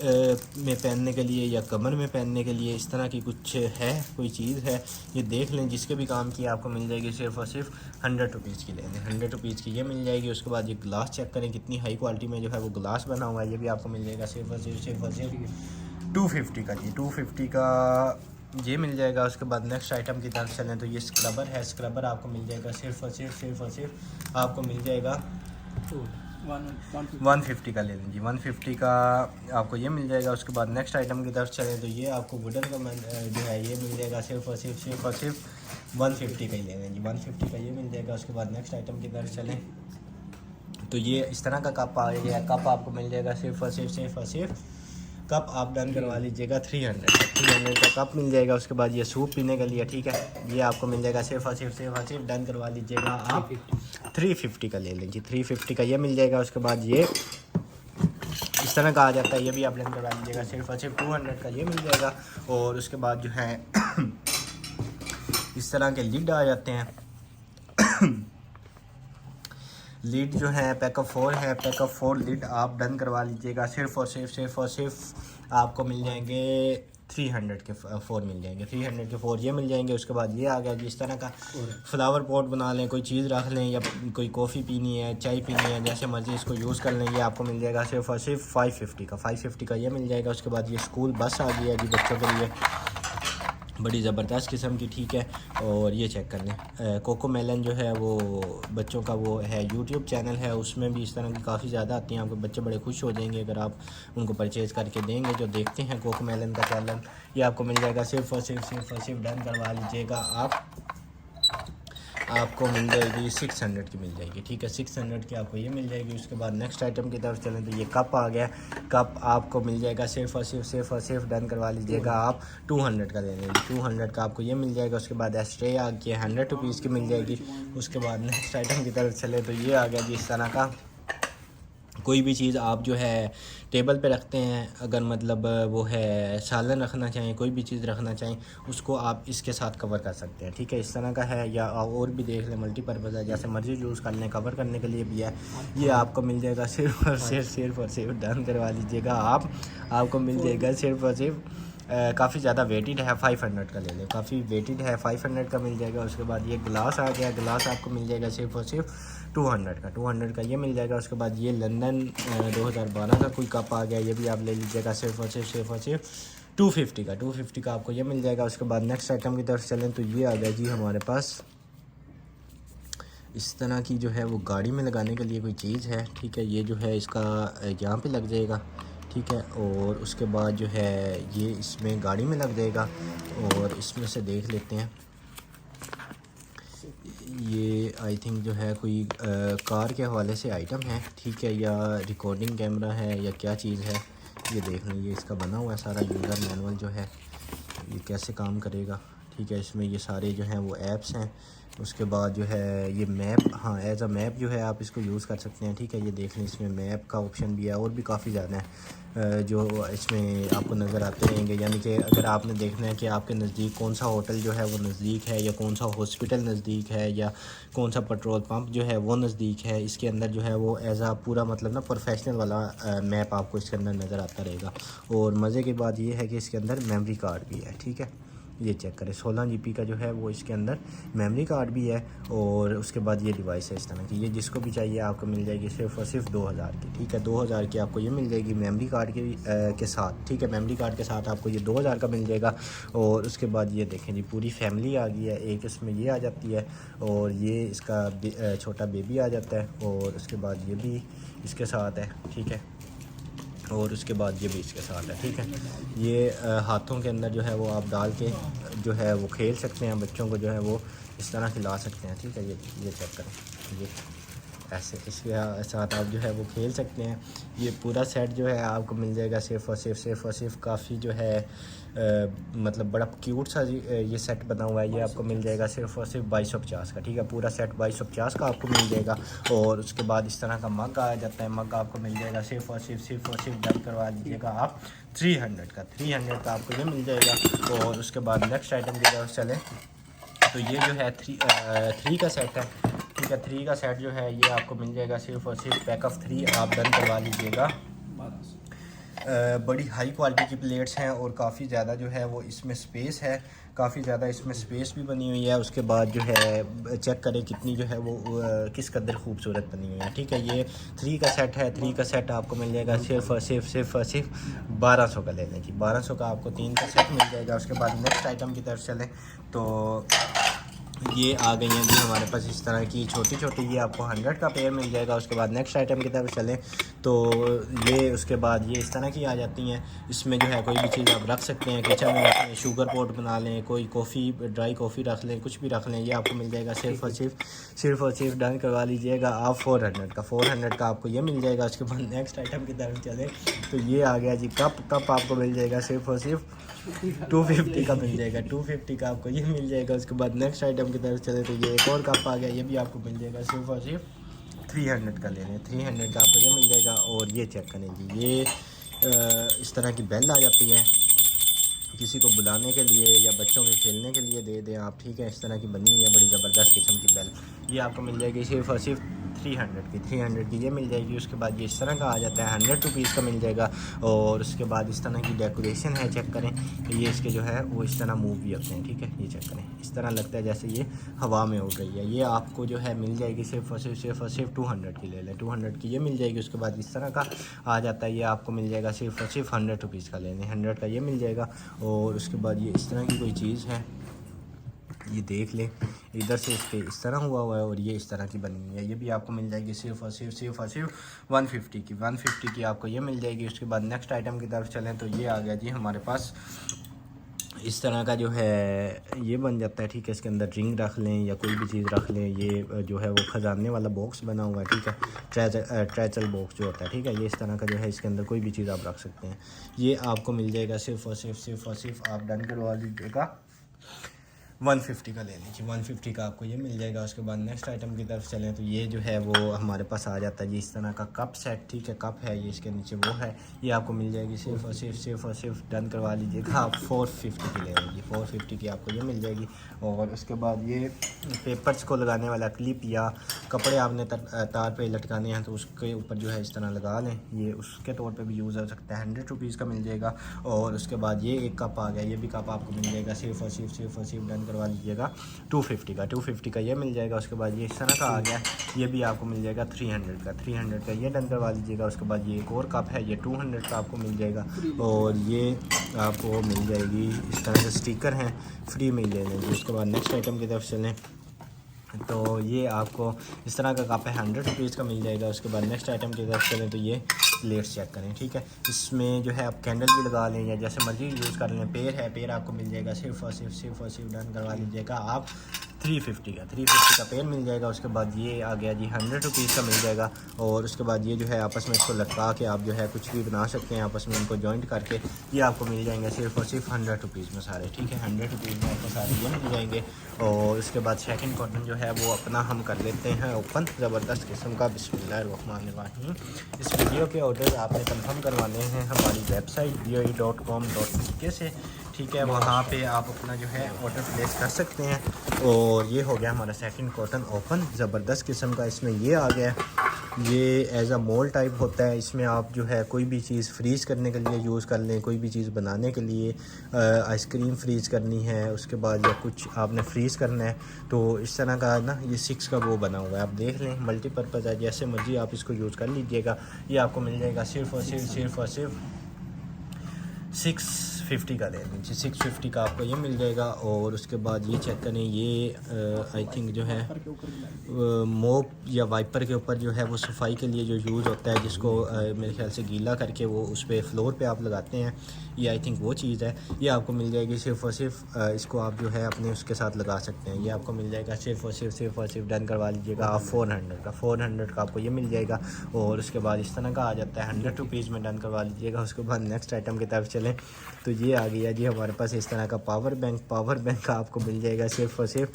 में पहनने के लिए या कमर में पहनने के लिए, इस तरह की कुछ है कोई चीज़ है। ये देख लें, जिसके भी काम की आपको मिल जाएगी सिर्फ और सिर्फ 100 रुपीज़ की लेंगे। 100 रुपीज़ की ये मिल जाएगी। उसके बाद ये ग्लास चेक करें कितनी हाई क्वालिटी में जो है वो ग्लास बना हुआ है। ये भी आपको मिल जाएगा सिर्फ और सिर्फ 250 का जी। 250 का ये मिल जाएगा। उसके बाद नेक्स्ट आइटम की तरफ चलें तो ये स्क्रबर है। स्क्रबर आपको मिल जाएगा सिर्फ और सिर्फ आपको मिल जाएगा 150 का ले लीजिए। 150 का आपको ये मिल जाएगा। उसके बाद नेक्स्ट आइटम की तरफ चलें तो ये आपको वुडन का जो है ये मिल जाएगा सिर्फ और सिर्फ 150 का ही ले लीजिए। 150 का ये मिल जाएगा। उसके बाद नेक्स्ट आइटम की तरफ चलें तो ये इस तरह का कप आ गया। कप आपको मिल जाएगा सिर्फ और सिर्फ कप आप डन करवा लीजिएगा 300 का कप मिल जाएगा। उसके बाद ये सूप पीने के लिए, ठीक है, ये आपको मिल जाएगा सिर्फ और सिर्फ डन करवा लीजिएगा आप 350 का ले लें जी, 350 का ये मिल जाएगा। उसके बाद ये इस तरह का आ जाता है, ये भी आप ब्लेंड करवा लीजिएगा, सिर्फ और सिर्फ 200 का ये मिल जाएगा। और उसके बाद जो है इस तरह के लिड आ जाते हैं। लीड जो है पैकअप 4 है, पैकअप 4 लीड आप डन करवा लीजिएगा। सिर्फ और सिर्फ आपको मिल जाएंगे 300 के 4 मिल जाएंगे, 300 के 4 ये मिल जाएंगे। उसके बाद ये आ गया जी इस तरह का फ्लावर पॉट बना लें, कोई चीज़ रख लें या कोई कॉफ़ी पीनी है, चाय पीनी है, जैसे मर्ज़ी इसको यूज़ कर लें। ये आपको मिल जाएगा सिर्फ और सिर्फ 550 का ये मिल जाएगा। उसके बाद ये स्कूल बस आ गई है जी बच्चों के लिए, बड़ी ज़बरदस्त किस्म की, ठीक है। और ये चेक कर लें, कोको मेलन जो है वो बच्चों का वो है यूट्यूब चैनल है, उसमें भी इस तरह की काफ़ी ज़्यादा आती हैं। आपके बच्चे बड़े खुश हो जाएंगे अगर आप उनको परचेज़ करके देंगे। जो देखते हैं कोको मेलन का चैनल, ये आपको मिल जाएगा। सिर्फ और सिर्फ डन करवा लीजिएगा आप, आपको मिल जाएगी 600 की मिल जाएगी, ठीक है। 600 की आपको ये मिल जाएगी। उसके बाद नेक्स्ट आइटम की तरफ चलें तो ये कप आ गया, कप आपको मिल जाएगा सिर्फ और सिर्फ डन करवा लीजिएगा आप 200 का ले लेंगे, 200 का आपको ये मिल जाएगा। उसके बाद एस्ट्रे आ गया 100 रुपीज़ की मिल जाएगी। उसके बाद नेक्स्ट आइटम की तरफ चले तो ये आ गया जी इस तरह का, कोई भी चीज़ आप जो है टेबल पे रखते हैं, अगर मतलब वो है सालन रखना चाहें, कोई भी चीज़ रखना चाहें, उसको आप इसके साथ कवर कर सकते हैं, ठीक है। इस तरह का है, या और भी देख लें मल्टीपर्पज़ है, जैसे मर्ज़ी यूज़ कर लें, कवर करने के लिए भी है। ये आपको मिल जाएगा सिर्फ और सिर्फ डन करवा लीजिएगा आप, आपको मिल जाएगा सिर्फ और सिर्फ काफ़ी ज़्यादा वेटेड है, 500 का ले लें, काफ़ी वेटेड है, 500 का मिल जाएगा। उसके बाद ये गिलास आ गया, गिलास आपको मिल जाएगा सिर्फ और सिर्फ 200 का ये मिल जाएगा। उसके बाद ये लंदन 2012 का कोई कप आ गया, ये भी आप ले लीजिएगा सिर्फ और सिर्फ 250 का आपको ये मिल जाएगा। उसके बाद नेक्स्ट आइटम की तरफ चलें तो ये आ गया जी हमारे पास इस तरह की जो है वो गाड़ी में लगाने के लिए कोई चीज़ है, ठीक है। ये जो है इसका यहाँ पे लग जाएगा, ठीक है। और उसके बाद जो है ये इसमें गाड़ी में लग जाएगा। और इसमें से देख लेते हैं, ये आई थिंक जो है कोई कार के हवाले से आइटम है, ठीक है, या रिकॉर्डिंग कैमरा है या क्या चीज़ है, ये देख लें। ये इसका बना हुआ है सारा यूज़र मैनुअल जो है, ये कैसे काम करेगा, ठीक है। इसमें ये सारे जो हैं वो ऐप्स हैं। उसके बाद जो है ये मैप, हाँ एज अ मैप जो है आप इसको यूज़ कर सकते हैं, ठीक है। ये देख लें इसमें मैप का ऑप्शन भी है, और भी काफ़ी ज़्यादा है जो इसमें आपको नज़र आते रहेंगे। यानी कि अगर आपने देखना है कि आपके नज़दीक कौन सा होटल जो है वो नज़दीक है, या कौन सा हॉस्पिटल नज़दीक है, या कौन सा पेट्रोल पंप जो है वो नज़दीक है, इसके अंदर जो है वो एज आ पूरा मतलब ना प्रोफेशनल वाला मैप आपको इसके अंदर नज़र आता रहेगा। और मज़े की बात ये है कि इसके अंदर मेमोरी कार्ड भी है, ठीक है। ये चेक करें 16 GB का जो है वो इसके अंदर मेमोरी कार्ड भी है। और उसके बाद ये डिवाइस है इस तरह की, ये जिसको भी चाहिए आपको मिल जाएगी सिर्फ और सिर्फ 2000 की, ठीक है। 2000 की आपको ये मिल जाएगी मेमोरी कार्ड के साथ, ठीक है। मेमोरी कार्ड के साथ आपको ये 2000 का मिल जाएगा। और उसके बाद ये देखें जी पूरी फैमिली आ गई है, एक इसमें ये आ जाती है, और ये इसका छोटा बेबी आ जाता है, और उसके बाद ये भी इसके साथ है, ठीक है। और उसके बाद ये भी इसके साथ है, ठीक है। ये हाथों के अंदर जो है वो आप डाल के जो है वो खेल सकते हैं, बच्चों को जो है वो इस तरह खिला सकते हैं, ठीक है। ये चेक करें, ये ऐसे इसके साथ आप जो है वो खेल सकते हैं। ये पूरा सेट जो है आपको मिल जाएगा सिर्फ और सिर्फ काफ़ी जो है मतलब बड़ा क्यूट सा ये सेट बना हुआ है। ये आपको मिल जाएगा सिर्फ और सिर्फ 2250 का, ठीक है। पूरा सेट 2250 का आपको मिल जाएगा। और उसके बाद इस तरह का मग आ जाता है, मग आपको मिल जाएगा सिर्फ और सिर्फ डन करवा लीजिएगा आप 300 का आपको ये मिल जाएगा। और उसके बाद नेक्स्ट आइटम की तरफ चलें तो ये जो है 3 का सेट है, ठीक है। 3 का सेट जो है ये आपको मिल जाएगा सिर्फ और सिर्फ पैकअप 3 आप डन करवा लीजिएगा। बड़ी हाई क्वालिटी की प्लेट्स हैं, और काफ़ी ज़्यादा जो है वो इसमें स्पेस है, काफ़ी ज़्यादा इसमें स्पेस भी बनी हुई है। उसके बाद जो है चेक करें कितनी जो है वो किस कदर खूबसूरत बनी हुई है, ठीक है। ये 3 का सेट है, 3 का सेट आपको मिल जाएगा सिर्फ और सिर्फ 1200 का ले लें जी, 1200 का आपको 3 का सेट मिल जाएगा। उसके बाद नेक्स्ट आइटम की तरफ चलें तो ये आ गई हैं जी हमारे पास इस तरह की छोटी छोटी, ये आपको 100 का पेयर मिल जाएगा। उसके बाद नेक्स्ट आइटम की तरफ चलें तो ये उसके बाद ये इस तरह की आ जाती हैं। इसमें जो है कोई भी चीज़ आप रख सकते हैं, किचन में रख लें, शुगर पोट बना लें, कोई कॉफ़ी ड्राई कॉफ़ी रख लें, कुछ भी रख लें। ये आपको मिल जाएगा सिर्फ और सिर्फ डन करवा लीजिएगा आप 400 का आपको ये मिल जाएगा। उसके बाद नेक्स्ट आइटम की तरफ चलें तो ये आ गया जी कप आपको मिल जाएगा सिर्फ और सिर्फ 250 का मिल जाएगा, 250 का आपको ये मिल जाएगा। उसके बाद नेक्स्ट आइटम की तरफ चले तो ये एक और कप आ गया, ये भी आपको मिल जाएगा सिर्फ और सिर्फ 300 का ले लें, 300 का आपको ये मिल जाएगा। और ये चेक करें जी, ये इस तरह की बेल आ जाती है, किसी को बुलाने के लिए या बच्चों के खेलने के लिए दे दें आप, ठीक है। इस तरह की बनी हुई है बड़ी ज़बरदस्त किस्म की बेल, ये आपको मिल जाएगी सिर्फ और सिर्फ 300 की ये मिल जाएगी। उसके बाद ये इस तरह का आ जाता है, 100 रुपीज़ का मिल जाएगा। और उसके बाद इस तरह की डेकोरेशन है, चेक करें कि ये इसके जो है वो इस तरह मूव भी होते हैं, ठीक है। ये चेक करें, इस तरह लगता है जैसे ये हवा में उड़ रही है। ये आपको जो है मिल जाएगी सिर्फ और सिर्फ 200 की ले लें, 200 की ये मिल जाएगी। उसके बाद इस तरह का आ जाता है, ये आपको मिल जाएगा सिर्फ और सिर्फ 100 रुपीज़ का ले लें, 100 का ये मिल जाएगा। और उसके बाद ये इस तरह की कोई चीज़ है, ये देख लें, इधर से इसके इस तरह हुआ है और ये इस तरह की बनी हुई है। ये भी आपको मिल जाएगी सिर्फ और सिर्फ 150 की आपको ये मिल जाएगी। उसके बाद नेक्स्ट आइटम की तरफ चलें तो ये आ गया जी हमारे पास इस तरह का जो है ये बन जाता है, ठीक है। इसके अंदर रिंग रख लें या कोई भी चीज़ रख लें। ये जो है वो ख़जाने वाला बॉक्स बना हुआ है, ठीक है, ट्रेचल बॉक्स जो होता है, ठीक है। ये इस तरह का जो है इसके अंदर कोई भी चीज़ आप रख सकते हैं। ये आपको मिल जाएगा सिर्फ और सिर्फ आप डन करवा लीजिएगा 150 का ले लीजिए, 150 का आपको ये मिल जाएगा। उसके बाद नेक्स्ट आइटम की तरफ चलें तो ये जो है वो हमारे पास आ जाता है जी इस तरह का कप सेट, ठीक है। कप है ये, इसके नीचे वो है, ये आपको मिल जाएगी सिर्फ और सिर्फ डन करवा लीजिएगा आप 450 की ले लीजिए, 450 की आपको ये मिल जाएगी। और उसके बाद ये पेपर्स को लगाने वाला क्लिप या कपड़े आपने तार पे लटकाने हैं तो उसके ऊपर जो है इस तरह लगा लें, ये उसके तौर पे भी यूज़ हो सकता है। 100 रुपीज़ का मिल जाएगा। और उसके बाद ये एक कप आ गया, ये भी कप आपको मिल जाएगा सिर्फ और सिर्फ डन करवा लीजिएगा 250 का ये मिल जाएगा। उसके बाद ये इस तरह का आ गया, ये भी आपको मिल जाएगा 300 का ये डन करवा लीजिएगा। उसके बाद ये एक और कप है, ये 200 का आपको मिल जाएगा। और ये आपको मिल जाएगी इस तरह से स्टिकर हैं, फ्री में ले लेंगे। उसके बाद नेक्स्ट आइटम की तरफ चलें तो ये आपको इस तरह का कप है, 100 रुपीज़ का मिल जाएगा। उसके बाद नेक्स्ट आइटम की तरफ चलें तो ये प्लेट्स चेक करें, ठीक है। इसमें जो है आप कैंडल भी लगा लें या जैसे मर्जी यूज़ कर लें। पेड़ है, पेड़ आपको मिल जाएगा सिर्फ और सिर्फ डन करवा लीजिएगा आप 350 का पेड़ मिल जाएगा। उसके बाद ये आ गया जी 100 रुपीज़ का मिल जाएगा। और उसके बाद ये जो है आपस में इसको लटका के आप जो है कुछ भी बना सकते हैं आपस में, इनको जॉइंट करके ये आपको मिल जाएंगे सिर्फ और सिर्फ 100 रुपीज़ में सारे, ठीक है। 100 रुपीज़ में आपको सारे ये मिल जाएंगे। और उसके बाद सेकंड कॉटन जो है वो अपना हम कर लेते हैं ओपन, ज़बरदस्त किस्म का। बिस्मिल्लाहिर्रहमानिर्रहीम। इस वीडियो के ऑर्डर आपने कंफर्म करवाने हैं हमारी वेबसाइट boe.com.uk से, ठीक है। वहाँ पे आप अपना जो है ऑर्डर प्लेस कर सकते हैं। और ये हो गया हमारा सेकंड कॉटन ओपन, ज़बरदस्त किस्म का। इसमें ये आ गया, ये एज अ मोल टाइप होता है। इसमें आप जो है कोई भी चीज़ फ्रीज़ करने के लिए यूज़ कर लें, कोई भी चीज़ बनाने के लिए, आइसक्रीम फ्रीज़ करनी है उसके बाद या कुछ आपने फ्रीज़ करना है तो इस तरह का ना ये 6 का वो बना हुआ है, आप देख लें। मल्टीपर्पज़ है, जैसे मर्जी आप इसको यूज़ कर लीजिएगा। ये आपको मिल जाएगा सिर्फ और सिर्फ 650 का ले लीजिए, 650 का आपको ये मिल जाएगा। और उसके बाद ये चेक करें, ये आई थिंक जो है मोप या वाइपर के ऊपर जो है वो सफाई के लिए जो यूज़ होता है, जिसको मेरे ख्याल से गीला करके वो उस पर फ्लोर पे आप लगाते हैं, ये आई थिंक वो चीज़ है। ये आपको मिल जाएगी सिर्फ और सिर्फ इसको आप जो है अपने उसके साथ लगा सकते हैं। ये आपको मिल जाएगा सिर्फ और सिर्फ डन करवा लीजिएगा आप 400 का आपको ये मिल जाएगा। और उसके बाद इस तरह का आ जाता है, 100 रुपीज़ में डन करवा लीजिएगा। उसके बाद नेक्स्ट आइटम की तरफ चलें तो ये आ गया जी हमारे पास इस तरह का पावर बैंक आपको मिल जाएगा सिर्फ और सिर्फ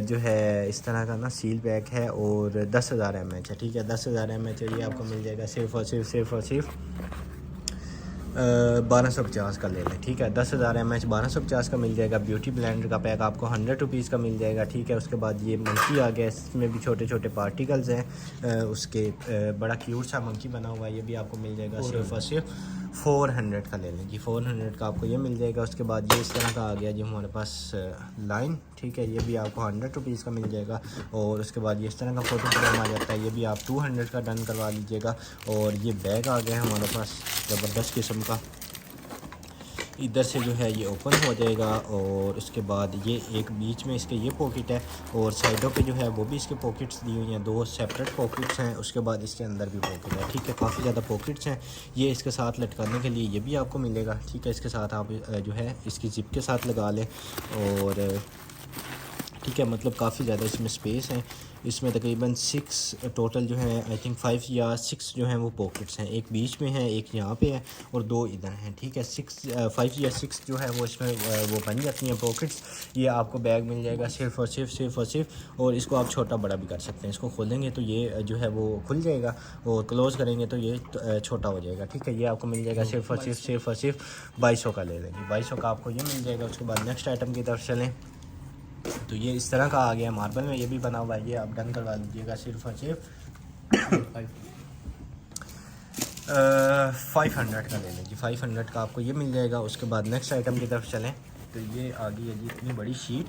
जो है इस तरह का ना सील पैक है और 10,000 mAh है, ठीक है। 10,000 mAh ये आपको मिल जाएगा सिर्फ और सिर्फ 1250 का ले लें, ठीक है। 10,000 mAh 1250 का मिल जाएगा। ब्यूटी ब्लेंडर का पैक आपको 100 रुपीज़ का मिल जाएगा, ठीक है। उसके बाद ये मंकी आ गया, इसमें भी छोटे छोटे पार्टिकल्स हैं, उसके बड़ा क्यूट सा मंकी बना हुआ है, ये भी आपको मिल जाएगा सिर्फ और सिर्फ 400 का ले लें जी, 400 का आपको ये मिल जाएगा। उसके बाद ये इस तरह का आ गया जी हमारे पास लाइन, ठीक है। ये भी आपको 100 रुपीज़ का मिल जाएगा। और उसके बाद ये इस तरह का फ़ोटो फ्रेम आ जाता है, ये भी आप 200 का डन करवा लीजिएगा। और ये बैग आ गया हमारे पास ज़बरदस्त किस्म का, इधर से जो है ये ओपन हो जाएगा। और उसके बाद ये एक बीच में इसके ये पॉकेट है और साइडों पे जो है वो भी इसके पॉकेट्स दी हुई हैं, 2 सेपरेट पॉकेट्स हैं। उसके बाद इसके अंदर भी पॉकेट है, ठीक है। काफ़ी ज़्यादा पॉकेट्स हैं। ये इसके साथ लटकाने के लिए ये भी आपको मिलेगा, ठीक है। इसके साथ आप जो है इसकी जिप के साथ लगा लें और ठीक है, मतलब काफ़ी ज़्यादा इसमें स्पेस है। इसमें तकरीबन 6 टोटल जो है, आई थिंक 5 या 6 जो हैं वो पॉकेट्स हैं। एक बीच में है, एक यहाँ पे है और 2 इधर हैं। ठीक है, 5 या 6 जो है वो इसमें वो बन जाती हैं पॉकेट्स। ये आपको बैग मिल जाएगा सिर्फ़ और सिर्फ और इसको आप छोटा बड़ा भी कर सकते हैं। इसको खोलेंगे तो ये जो है वो खुल जाएगा और क्लोज़ करेंगे तो ये छोटा हो जाएगा। ठीक है, ये आपको मिल जाएगा सिर्फ़ और सिर्फ 2200 का ले लेंगे। 2200 का आपको ये मिल जाएगा। उसके बाद नेक्स्ट आइटम की तरफ चलें तो ये इस तरह का आ गया मार्बल में, ये भी बना हुआ है। ये आप डन करवा लीजिएगा सिर्फ और सिर्फ 500 का ले लीजिए। 500 का आपको ये मिल जाएगा। उसके बाद नेक्स्ट आइटम की तरफ चलें तो ये आ गई है जी इतनी बड़ी शीट।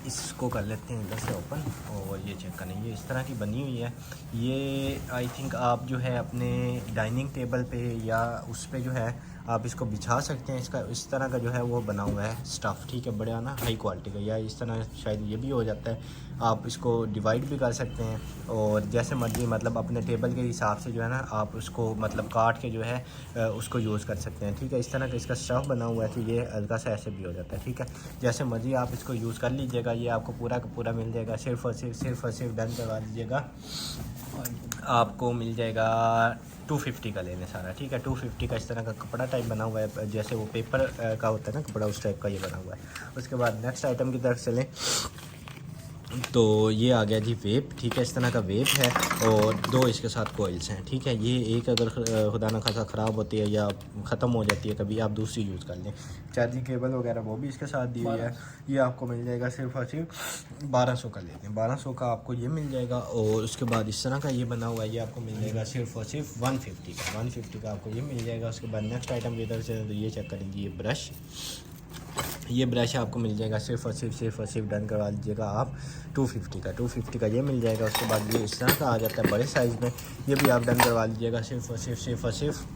इसको कर लेते हैं इधर से ओपन और ये चेक करें, ये इस तरह की बनी हुई है। ये आई थिंक आप जो है अपने डाइनिंग टेबल पे या उस पे जो है आप इसको बिछा सकते हैं। इसका इस तरह का जो है वो बना हुआ है स्टफ़। ठीक है, बड़े आना हाई क्वालिटी का, या इस तरह शायद ये भी हो जाता है। आप इसको डिवाइड भी कर सकते हैं और जैसे मर्जी मतलब अपने टेबल के हिसाब से जो है ना आप उसको मतलब काट के जो है उसको यूज़ कर सकते हैं। ठीक है, इस तरह का इसका स्टफ़ बना हुआ है तो ये हल्का सा ऐसे भी हो जाता है। ठीक है, जैसे मर्जी आप इसको यूज़ कर लीजिएगा। ये आपको पूरा का पूरा मिल जाएगा सिर्फ़ और सिर्फ डन करवा दीजिएगा। आपको मिल जाएगा 250 का लेने सारा। ठीक है, 250 का इस तरह का कपड़ा टाइप बना हुआ है, जैसे वो पेपर का होता है ना कपड़ा, उस टाइप का ये बना हुआ है। उसके बाद नेक्स्ट आइटम की तरफ चलें तो ये आ गया जी वेप। ठीक है, इस तरह का वेप है और 2 इसके साथ कोइल्स हैं। ठीक है, ये एक अगर खुदा न खासा ख़राब होती है या ख़त्म हो जाती है कभी, आप दूसरी यूज़ कर लें। चार्जिंग केबल वगैरह वो भी इसके साथ दी हुई है। ये आपको मिल जाएगा सिर्फ और सिर्फ 1200 का लेते हैं। 1200 का आपको ये मिल जाएगा। और उसके बाद इस तरह का ये बना हुआ है, ये आपको मिल जाएगा सिर्फ और सिर्फ 150 का। 150 का आपको ये मिल जाएगा। उसके बाद नेक्स्ट आइटम की तरफ से तो ये चेक करेंगे, ये ब्रश, ये ब्रश आपको मिल जाएगा सिर्फ और सिर्फ डन करवा लीजिएगा आप 250 का ये मिल जाएगा। उसके बाद ये इस तरह का आ जाता है बड़े साइज़ में, ये भी आप डन करवा लीजिएगा सिर्फ और सिर्फ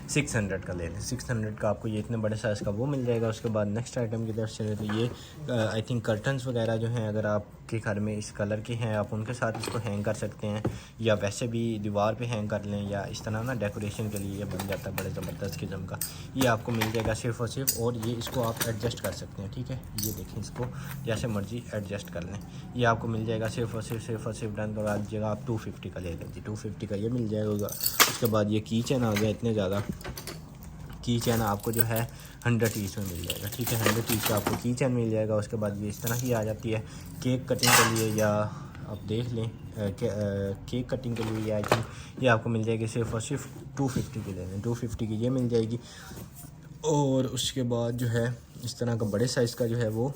600 का ले लें। 600 का आपको ये इतने बड़े साइज़ का वो मिल जाएगा। उसके बाद नेक्स्ट आइटम की तरफ चले तो ये आई थिंक कर्टन्स वगैरह जो हैं अगर आपके घर में इस कलर के हैं आप उनके साथ इसको हैंग कर सकते हैं, या वैसे भी दीवार पे हैंग कर लें, या इस तरह ना डेकोरेशन के लिए ये बन जाता है बड़े ज़बरदस्त किस्म का। ये आपको मिल जाएगा सिर्फ और सिर्फ, और ये इसको आप एडजस्ट कर सकते हैं। ठीक है, ये देखें, इसको जैसे मर्जी एडजस्ट कर लें। ये आपको मिल जाएगा सिर्फ और सिर्फ डन करवा दीजिएगा आप 250 का ले लें जी। 250 का ये मिल जाएगा। उसके बाद ये की चैन आ गया, इतने ज़्यादा की चैन आपको जो है 100 ईच में मिल जाएगा। ठीक है, 100 ईच का आपको की चैन मिल जाएगा। उसके बाद ये इस तरह की आ जाती है केक कटिंग के लिए, या आप देख लें केक कटिंग के लिए। आई थिंक ये आपको मिल जाएगी सिर्फ और सिर्फ 250 की ले लें। 250 की ये मिल जाएगी। और उसके बाद जो है इस तरह का बड़े साइज़ का जो है वो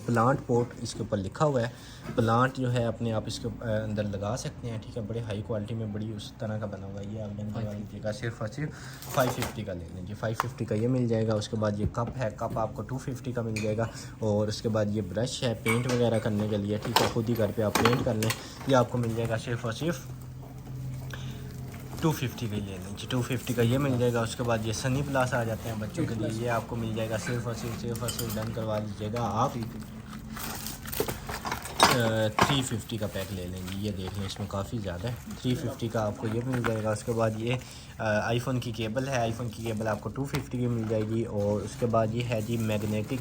प्लांट पोट इसके ऊपर लिखा हुआ है। प्लांट जो है अपने आप इसके अंदर लगा सकते हैं। ठीक है, बड़े हाई क्वालिटी में बड़ी उस तरह का बना हुआ है। ये आप डन करवा लीजिएगा सिर्फ और सिर्फ 550 का ले लीजिए। 550 का ये मिल जाएगा। उसके बाद ये कप है, कप आपको 250 का मिल जाएगा। और उसके बाद ये ब्रश है पेंट वगैरह करने के लिए। ठीक है, खुद ही घर पे आप पेंट कर लें, ये आपको मिल जाएगा सिर्फ और सिर्फ 250 का ले लीजिए। 250 का ये मिल जाएगा। उसके बाद ये सनी प्लास आ जाते हैं बच्चों के लिए, ये आपको मिल जाएगा सिर्फ और सिर्फ डन करवा लीजिएगा आप 350 का पैक ले लेंगे। ये देख लें, इसमें काफ़ी ज़्यादा है। 350 का आपको ये मिल जाएगा। उसके बाद ये आईफोन की केबल है, आईफोन की केबल आपको 250 की मिल जाएगी। और उसके बाद ये है जी मैग्नेटिक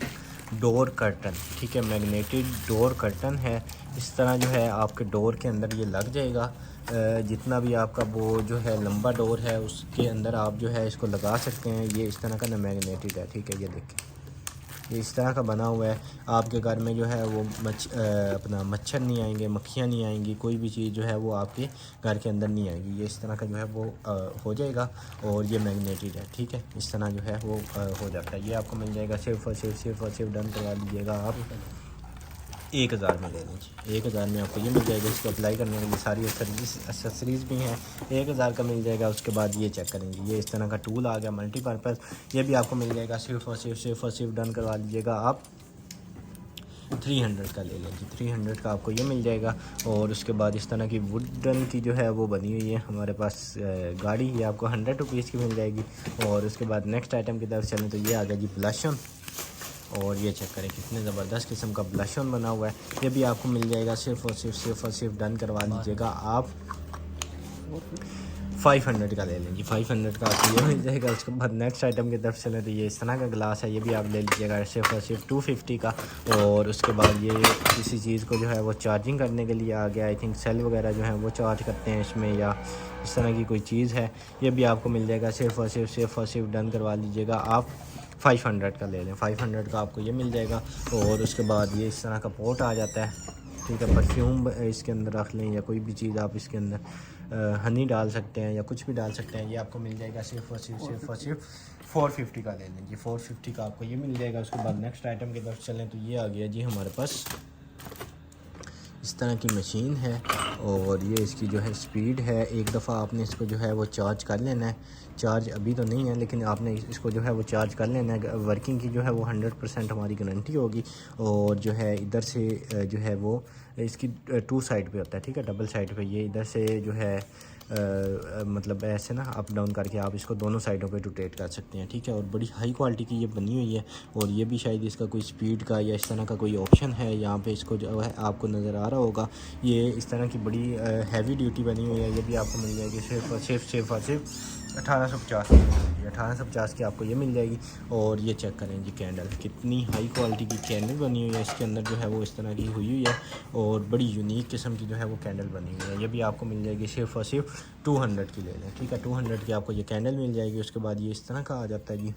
डोर कर्टन। ठीक है, मैग्नेटिक डोर कर्टन है। इस तरह जो है आपके डोर के अंदर ये लग जाएगा। जितना भी आपका वो जो है लंबा डोर है उसके अंदर आप जो है इसको लगा सकते हैं। ये इस तरह का ना मैग्नेटिक है। ठीक है, ये देखें, ये इस तरह का बना हुआ है। आपके घर में जो है वो अपना मच्छर नहीं आएंगे, मक्खियाँ नहीं आएंगी, कोई भी चीज़ जो है वो आपके घर के अंदर नहीं आएगी। ये इस तरह का जो है वो हो जाएगा। और ये मैग्नेटेड है। ठीक है, इस तरह जो है वो हो जाता है। ये आपको मिल जाएगा सिर्फ और सिर्फ डन करवा लीजिएगा आप 1000 में ले लीजिए। 1000 में आपको ये मिल जाएगा। इसको अप्लाई करने के लिए सारी एक्सेसरीज़ भी हैं, 1000 का मिल जाएगा। उसके बाद ये चेक करेंगे, ये इस तरह का टूल आ गया मल्टीपर्पज़, ये भी आपको मिल जाएगा सिर्फ और सिर्फ डन करवा लीजिएगा आप 300 का ले लीजिए। 300 का आपको ये मिल जाएगा। और उसके बाद इस तरह की वुडन की जो है वो बनी हुई है हमारे पास गाड़ी, ये आपको 100 रुपीज़ की मिल जाएगी। और उसके बाद नेक्स्ट आइटम की तरफ चलें तो ये आ गया जी ब्लशन। और ये चेक करें कितने ज़बरदस्त किस्म का ब्लशन बना हुआ है, ये भी आपको मिल जाएगा सिर्फ और सिर्फ डन करवा लीजिएगा आप 500 का ले लें जी, 500 का आपको ये मिल जाएगा। उसके बाद नेक्स्ट आइटम की तरफ चलें तो ये इस तरह का गिलास है, ये भी आप ले लीजिएगा सिर्फ और सिर्फ 250 का। और उसके बाद ये किसी चीज़ को जो है वो चार्जिंग करने के लिए आ गया, आई थिंक सेल वगैरह जो है वो चार्ज करते हैं इसमें, या इस तरह की कोई चीज़ है, ये भी आपको मिल जाएगा। सिर्फ और सिर्फ डन करवा लीजिएगा आप, 500 का ले लें, 500 का आपको ये मिल जाएगा। और उसके बाद ये इस तरह का पोट आ जाता है, ठीक है। परफ्यूम इसके अंदर रख लें या कोई भी चीज़ आप इसके अंदर हनी डाल सकते हैं या कुछ भी डाल सकते हैं, ये आपको मिल जाएगा सिर्फ और सिर्फ 450 का ले लें जी, 450 का आपको ये मिल जाएगा। उसके बाद नेक्स्ट आइटम की तरफ चलें तो ये आ गया जी हमारे पास इस तरह की मशीन है। और ये इसकी जो है स्पीड है, एक दफ़ा आपने इसको जो है वो चार्ज कर लेना है। चार्ज अभी तो नहीं है लेकिन आपने इसको जो है वो चार्ज कर लेना है। वर्किंग की जो है वो 100% हमारी गारंटी होगी। और जो है इधर से जो है वो इसकी 2 साइड पे होता है, ठीक है, डबल साइड पे। ये इधर से जो है मतलब ऐसे ना अप डाउन करके आप इसको दोनों साइडों पे रोटेट कर सकते हैं, ठीक है। और बड़ी हाई क्वालिटी की ये बनी हुई है। और ये भी शायद इसका कोई स्पीड का या इस तरह का कोई ऑप्शन है यहाँ पे, इसको जो है आपको नज़र आ रहा होगा। ये इस तरह की बड़ी हैवी ड्यूटी बनी हुई है, ये भी आपको मिल जाएगी सिर्फ 1850 की, 1850 की आपको ये मिल जाएगी। और ये चेक करें जी कैंडल, कितनी हाई क्वालिटी की कैंडल बनी हुई है। इसके अंदर जो है वो इस तरह की हुई है और बड़ी यूनिक किस्म की जो है वो कैंडल बनी हुई है। ये भी आपको मिल जाएगी सिर्फ और सिर्फ 200 की ले लें, ठीक है। 200 की आपको ये कैंडल मिल जाएगी। उसके बाद ये इस तरह का आ जाता है जी,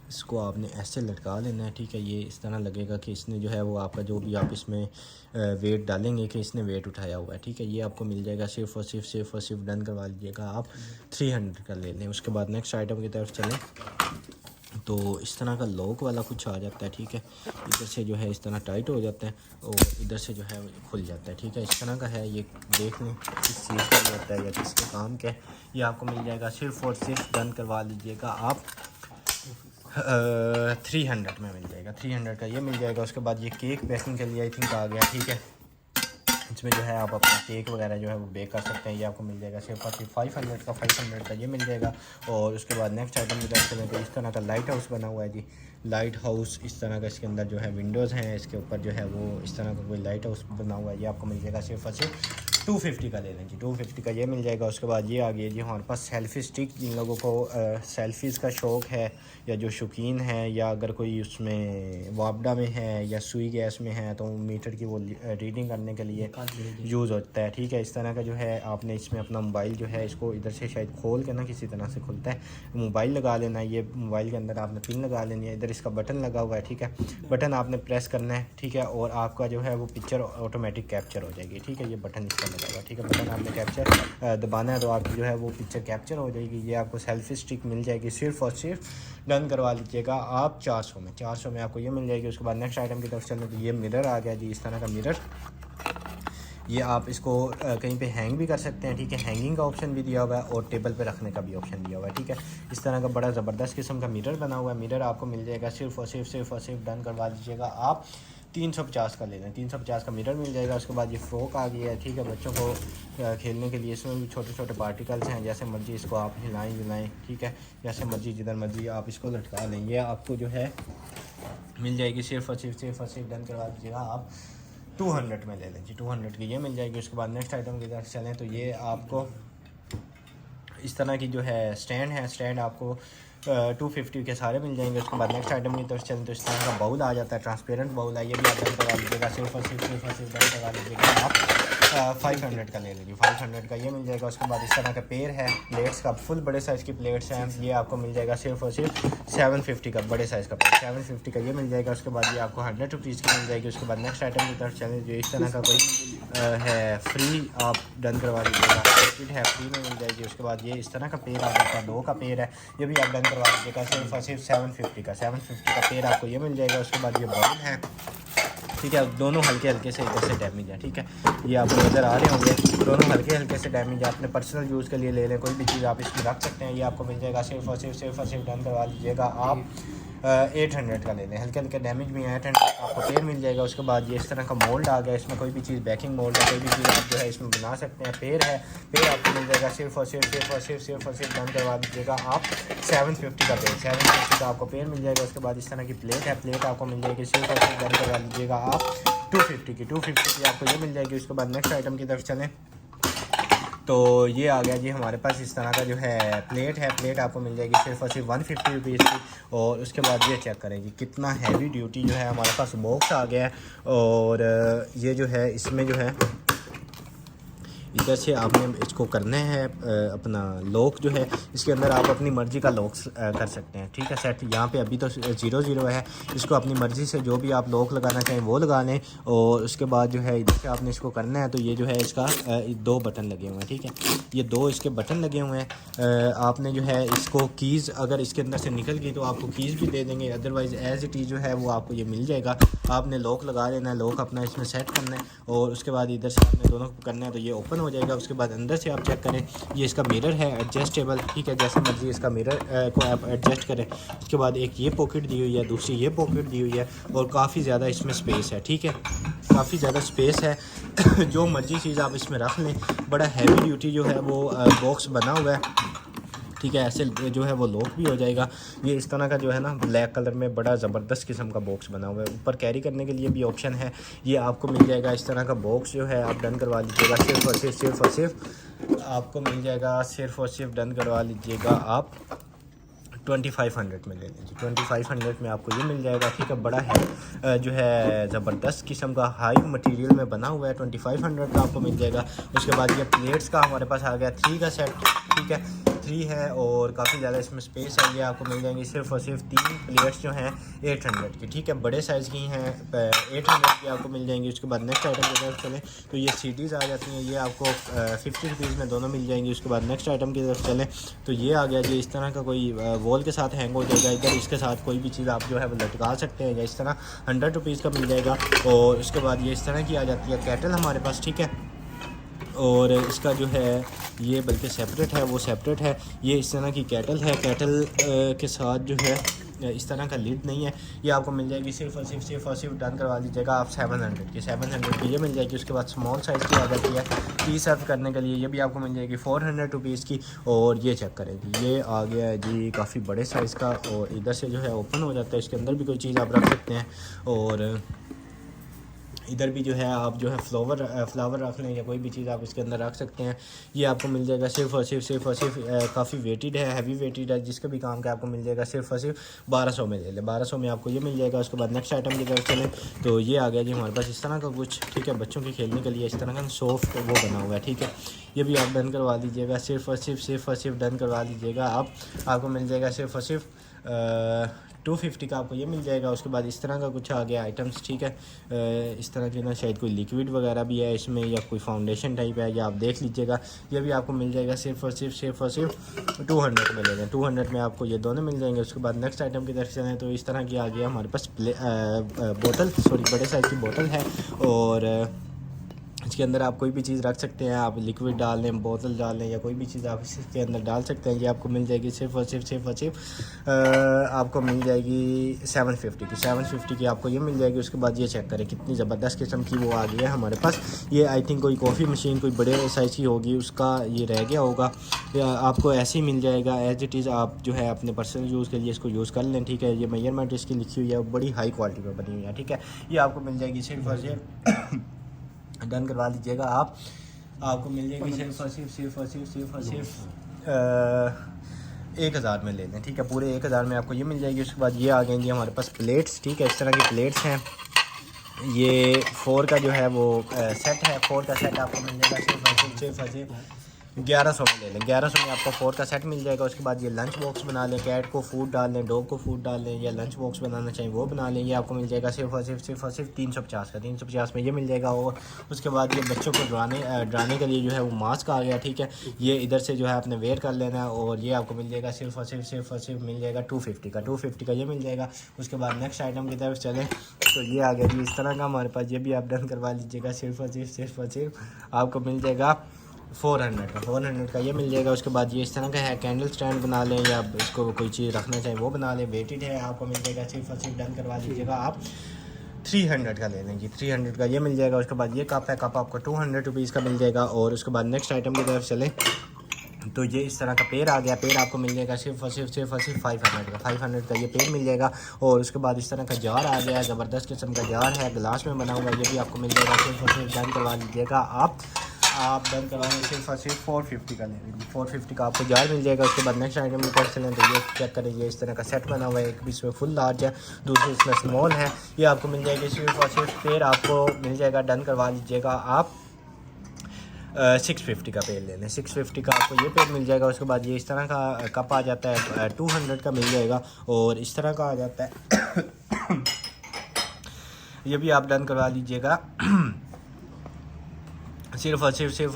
इसको आपने ऐसे लटका लेना है, ठीक है। ये इस तरह लगेगा कि इसने जो है वो आपका जो भी आप इसमें वेट डालेंगे कि इसने वेट उठाया हुआ है, ठीक है। ये आपको मिल जाएगा सिर्फ और सिर्फ डन करवा लीजिएगा आप, 300 का ले लें। उसके बाद नेक्स्ट आइटम की तरफ चलें तो इस तरह का लॉक वाला कुछ आ जाता है, ठीक है। इधर से जो है इस तरह टाइट हो जाता है और इधर से जो है खुल जाता है, ठीक है। इस तरह का है, ये देख लें किस चीज़ का होता है या किसके काम का है। ये आपको मिल जाएगा सिर्फ और सिर्फ डन करवा लीजिएगा आप, 300 में मिल जाएगा, 300 का ये मिल जाएगा। उसके बाद ये केक बेकिंग के लिए आई थिंक आ गया, ठीक है। इसमें जो है आप अपना केक वगैरह जो है वो बेक कर सकते हैं। ये आपको मिल जाएगा सिर्फ और सिर्फ 500 का ये मिल जाएगा। और उसके बाद नेक्स्ट आइटम की तरफ चलें तो इस तरह का लाइट हाउस बना हुआ है जी, लाइट हाउस इस तरह का। इसके अंदर जो है विंडोज़ हैं, इसके ऊपर जो है वो इस तरह का कोई लाइट हाउस बना हुआ है। ये आपको मिल जाएगा सिर्फ और सिर्फ 250 का ले लें जी, 250 का ये मिल जाएगा। उसके बाद ये आ गया जी हमारे पास सेल्फ़ी स्टिक। जिन लोगों को सेल्फ़ीज़ का शौक़ है या जो शौकीन है, या अगर कोई उसमें वापडा में है या सुई गैस में है तो मीटर की वो रीडिंग करने के लिए यूज़ होता है, ठीक है। इस तरह का जो है आपने इसमें अपना मोबाइल जो है इसको इधर से शायद खोल के ना किसी तरह से खुलता है, मोबाइल लगा लेना है। ये मोबाइल के अंदर आपने पिन लगा लेनी है, इधर इसका बटन लगा हुआ है, ठीक है। बटन आपने प्रेस करना है, ठीक है। और आपका जो है वो पिक्चर ऑटोमेटिक कैप्चर हो जाएगी, ठीक है। ये बटन इसका लगा हुआ है, ठीक है। बटन आपने कैप्चर दबाना है तो आपकी जो है वो पिक्चर कैप्चर हो जाएगी। ये आपको सेल्फी स्टिक मिल जाएगी सिर्फ और सिर्फ डन करवा लीजिएगा आप 400 में आपको ये मिल जाएगी। उसके बाद नेक्स्ट आइटम की तरफ चलें तो ये मिरर आ गया जी, इस तरह का मिरर। ये आप इसको कहीं पे हैंग भी कर सकते हैं, ठीक है। हैंगिंग का ऑप्शन भी दिया हुआ है और टेबल पे रखने का भी ऑप्शन दिया हुआ है, ठीक है। इस तरह का बड़ा ज़बरदस्त किस्म का मिरर बना हुआ है। मिरर आपको मिल जाएगा सिर्फ और सिर्फ डन करवा लीजिएगा आप, 350 का ले लें, 350 का मिरर मिल जाएगा। उसके बाद ये फ्रॉक आ गया है, ठीक है, बच्चों को खेलने के लिए। इसमें भी छोटे छोटे पार्टिकल्स हैं, जैसे मर्जी इसको आप हिलाएं, ठीक है। जैसे मर्जी जिधर मर्जी आप इसको लटका लें। ये आपको जो है मिल जाएगी सिर्फ और सिर्फ डन करवा लीजिएगा आप, 200 में ले लें जी, 200 की ये मिल जाएगी। उसके बाद नेक्स्ट आइटम की तरफ चलें तो ये आपको इस तरह की जो है स्टैंड है, स्टैंड आपको 250 के सारे मिल जाएंगे। उसके बाद नेक्स्ट आइटम की तरफ चलें तो इस तरह का बाउल आ जाता है, ट्रांसपेरेंट बाउल है। ये भी आप डन करवा लीजिएगा सिर्फ और सिर्फ डन करवा लीजिएगा आप, 500 का ले लीजिए, 500 का ये मिल जाएगा। उसके बाद इस तरह का पेयर है प्लेट्स का, फुल बड़े साइज़ की प्लेट्स हैं। ये आपको मिल जाएगा सिर्फ और सिर्फ 750 का, बड़े साइज़ का पेयर 750 का ये मिल जाएगा। उसके बाद ये आपको 100 रुपीज़ की मिल जाएगी। उसके बाद नेक्स्ट आइटम की तरफ चलें जो इस तरह का कोई है फ्री आप डन करवा लीजिएगा, किट है फ्री में मिल जाएगी। उसके बाद ये इस तरह का पेयर आ जाता है, 2 का पेयर है, ये भी आप डन करवा लीजिएगा सिर्फ और सिर्फ 750 का पेयर आपको ये मिल जाएगा। उसके बाद ये बाउल है, ठीक है, दोनों हल्के हल्के से इधर से डैमेज है, ठीक है। ये आपको नज़र आ रहे होंगे, दोनों हल्के हल्के से डैमेज है। अपने पर्सनल यूज़ के लिए ले लें, कोई भी चीज़ आप इसमें रख सकते हैं। ये आपको मिल जाएगा सिर्फ और सिर्फ डन करवा लीजिएगा आप, 800 का ले लें। हल्के हल्के डैमेज भी हैं, 800 आपको पेयर मिल जाएगा। उसके बाद ये इस तरह का मोल्ड आ गया, इसमें कोई भी चीज़ बेकिंग मोल्ड है, कोई भी चीज़ आप जो है इसमें बना सकते हैं। पेयर है, पेयर आपको मिल जाएगा सिर्फ और सिर्फ डन करवा दीजिएगा आप, 750 का पेयर, 750 का आपको पेयर मिल जाएगा। उसके बाद इस तरह की प्लेट है, प्लेट आपको मिल जाएगी सिर्फ और सिर्फ डन करवा दीजिएगा आप, 250 की आपको ये मिल जाएगी। उसके बाद नेक्स्ट आइटम की तरफ चलें तो ये आ गया जी हमारे पास इस तरह का जो है प्लेट आपको मिल जाएगी सिर्फ और सिर्फ 150 रुपीज़ की। और उसके बाद ये चेक करें जी कितना हैवी ड्यूटी जो है हमारे पास बॉक्स आ गया है। और ये जो है इसमें जो है इधर से आपने इसको करना है अपना लॉक जो है इसके अंदर आप अपनी मर्ज़ी का लॉक कर सकते हैं, ठीक है। सेट यहाँ पे अभी तो 0 है, इसको अपनी मर्ज़ी से जो भी आप लॉक लगाना चाहें वो लगा लें। और उसके बाद जो है इधर से आपने इसको करना है। तो ये जो है इसका 2 बटन लगे हुए हैं, ठीक है। ये 2 इसके बटन लगे हुए हैं। आपने जो है इसको कीज़ अगर इसके अंदर से निकल गई तो आपको कीज़ भी दे देंगे, अदरवाइज़ एज इट इज़ जो है वो आपको ये मिल जाएगा। आपने लॉक लगा लेना है, लॉक अपना इसमें सेट करना है और उसके बाद इधर से आपने दोनों को करना है तो ये ओपन हो जाएगा। उसके बाद अंदर से आप चेक करें, ये इसका मिरर है एडजस्टेबल, ठीक है। जैसे मर्जी इसका मिरर को आप एडजस्ट करें। उसके बाद एक ये पॉकेट दी हुई है, दूसरी ये पॉकेट दी हुई है और काफ़ी ज़्यादा इसमें स्पेस है, ठीक है। काफ़ी ज़्यादा स्पेस है जो मर्जी चीज़ आप इसमें रख लें। बड़ा हैवी ड्यूटी जो है वो बॉक्स बना हुआ है, ठीक है। ऐसे जो है वो लॉक भी हो जाएगा। ये इस तरह का जो है ना ब्लैक कलर में बड़ा ज़बरदस्त किस्म का बॉक्स बना हुआ है। ऊपर कैरी करने के लिए भी ऑप्शन है। ये आपको मिल जाएगा इस तरह का बॉक्स जो है आप डन करवा लीजिएगा सिर्फ और सिर्फ आपको मिल जाएगा सिर्फ और सिर्फ डन करवा लीजिएगा आप 2500 में ले लीजिए। 2500 में आपको ये मिल जाएगा, ठीक है। बड़ा है जो है ज़बरदस्त किस्म का हाई मटेरियल में बना हुआ है, 2500 का आपको मिल जाएगा। उसके बाद ये प्लेट्स का हमारे पास आ गया 3 का सेट, ठीक है। 3 है और काफ़ी ज़्यादा इसमें स्पेस है। ये आपको मिल जाएंगी सिर्फ और सिर्फ 3 प्लेट्स जो हैं 800 की, ठीक है। बड़े साइज़ की हैं 800 की आपको मिल जाएंगी। उसके बाद नेक्स्ट आइटम की तरफ चलें तो ये सीडीज़ आ जाती हैं, ये आपको 50 रुपीज़ में दोनों मिल जाएंगी। उसके बाद नेक्स्ट आइटम की तरफ चलें तो ये आ गया जी इस तरह का कोई वॉल के साथ हैंग हो जाएगा। इधर इसके साथ कोई भी चीज़ आप जो है वो लटका सकते हैं या इस तरह 100 रुपीज़ का मिल जाएगा। और उसके बाद ये इस तरह की आ जाती है कैटल हमारे पास, ठीक है। और इसका जो है ये बल्कि सेपरेट है, वो सेपरेट है। ये इस तरह की कैटल है, कैटल के साथ जो है इस तरह का लिड नहीं है। ये आपको मिल जाएगी सिर्फ और सिर्फ डन करवा लीजिएगा आप 700 की ये मिल जाएगी। उसके बाद स्मॉल साइज़ की आ जाती है टी सर्व करने के लिए, ये भी आपको मिल जाएगी 400 रुपीज़ की। और ये चेक करेंगी ये आ गया है जी काफ़ी बड़े साइज़ का और इधर से जो है ओपन हो जाता है। इसके अंदर भी कोई चीज़ आप रख सकते हैं और इधर भी जो है आप जो है फ्लावर रख लें या कोई भी चीज़ आप इसके अंदर रख सकते हैं। ये आपको मिल जाएगा सिर्फ और सिर्फ काफ़ी वेटेड है, हैवी वेटेड है, जिसका भी काम का आपको मिल जाएगा सिर्फ और सिर्फ 1200 में ले लें। 1200 में आपको ये मिल जाएगा। उसके बाद नेक्स्ट आइटम की तरफ चलें तो ये आ गया जी हमारे पास इस तरह का कुछ, ठीक है। बच्चों के खेलने के लिए इस तरह का सॉफ्ट वो बना हुआ है, ठीक है। ये भी आप डन करवा लीजिएगा सिर्फ और सिर्फ डन करवा लीजिएगा आपको मिल जाएगा सिर्फ और सिर्फ 250 का आपको ये मिल जाएगा। उसके बाद इस तरह का कुछ आ गया आइटम्स, ठीक है। इस तरह के ना शायद कोई लिक्विड वगैरह भी है इसमें या कोई फाउंडेशन टाइप है, या आप देख लीजिएगा। ये भी आपको मिल जाएगा सिर्फ और सिर्फ 200 में ले लें। 200 में आपको ये दोनों मिल जाएंगे। उसके बाद नेक्स्ट आइटम की तरफ चलें तो इस तरह की आ गया हमारे पास बड़े साइज़ की बोतल है और इसके अंदर आप कोई भी चीज़ रख सकते हैं। आप लिक्विड डाल लें, बोतल डाल लें या कोई भी चीज़ आप इसके अंदर डाल सकते हैं। ये आपको मिल जाएगी सिर्फ और सिर्फ आपको मिल जाएगी 750 की आपको ये मिल जाएगी। उसके बाद ये चेक करें कितनी ज़बरदस्त किस्म की वो आ गई है हमारे पास। ये आई थिंक कोई कॉफ़ी मशीन कोई बड़े साइज़ की होगी, उसका ये रह गया होगा। आपको ऐसे ही मिल जाएगा एज इट इज़। आप जो है अपने पर्सनल यूज़ के लिए इसको यूज़ कर लें, ठीक है। ये मेजरमेंट इसकी लिखी हुई है, बड़ी हाई क्वालिटी में बनी हुई है, ठीक है। ये आपको मिल जाएगी सिर्फ और सिर्फ डन करवा लीजिएगा आपको मिल जाएगी सिर्फ और सिर्फ 1000 में ले लें, ठीक है। पूरे 1000 में आपको ये मिल जाएगी। उसके बाद ये आ गए जी हमारे पास प्लेट्स, ठीक है। इस तरह की प्लेट्स हैं। ये 4 का जो है वो सेट है। 4 का सेट आपको मिल जाएगा सिर्फ और सिर्फ 1100 में ले लें। 1100 में आपको 4 का सेट मिल जाएगा। उसके बाद ये लंच बॉक्स बना लें, कैट को फूड डाल लें, डॉग को फूड डाल लें या लंच बॉक्स बनाना चाहिए वो बना लें। ये आपको मिल जाएगा सिर्फ और सिर्फ 350 का। 350 में ये मिल जाएगा। और उसके बाद ये बच्चों को डराने के लिए जो है वो मास्क आ गया, ठीक है। ये इधर से जो है आपने वेयर कर लेना है और ये आपको मिल जाएगा सिर्फ और सिर्फ मिल जाएगा 250 का ये मिल जाएगा। उसके बाद नेक्स्ट आइटम की तरफ चलें तो ये आ गया जी इस तरह का हमारे पास। ये भी आप डन करवा लीजिएगा सिर्फ और सिर्फ आपको मिल जाएगा 400 का ये मिल जाएगा। उसके बाद ये इस तरह का है, कैंडल स्टैंड बना लें या इसको कोई चीज़ रखना चाहें वो बना लें। वेटेड है, आपको मिल जाएगा सिर्फ और सिर्फ डन करवा लीजिएगा आप 300 का ले लें जी। 300 का ये मिल जाएगा। उसके बाद ये कप है, कप आपको 200 रुपीज़ का मिल जाएगा। और उसके बाद नेक्स्ट आइटम की तरफ चलें तो ये इस तरह का पेड़ आ गया। पेड़ आपको मिल जाएगा सिर्फ और सिर्फ 500 का ये पेड़ मिल जाएगा। और उसके बाद इस तरह का जार आ गया है, ज़बरदस्त किस्म का जार है, गिलास में बना हुआ है। ये भी आपको मिल जाएगा सिर्फ और सिर्फ डन करवा लीजिएगा आप आप डन करवाएंगे सिर्फ और सिर्फ 450 का ले लीजिए। 450 का आपको जार मिल जाएगा। उसके बाद नेक्स्ट आइटम की तरफ चलें तो ये चेक करेंगे, इस तरह का सेट बना हुआ है। एक भी इसमें फुल लार्ज है, दूसरी इसमें स्मॉल है। ये आपको मिल जाएगी सिर्फ और सिर्फ पेयर आपको मिल जाएगा। डन करवा लीजिएगा आप 650 का पेड़ ले लें। 650 का आपको ये पेड़ मिल जाएगा। उसके बाद ये इस तरह का कप आ जाता है, 200 का मिल जाएगा। और इस तरह का आ जाता है ये भी आप डन करवा लीजिएगा। सिर्फ और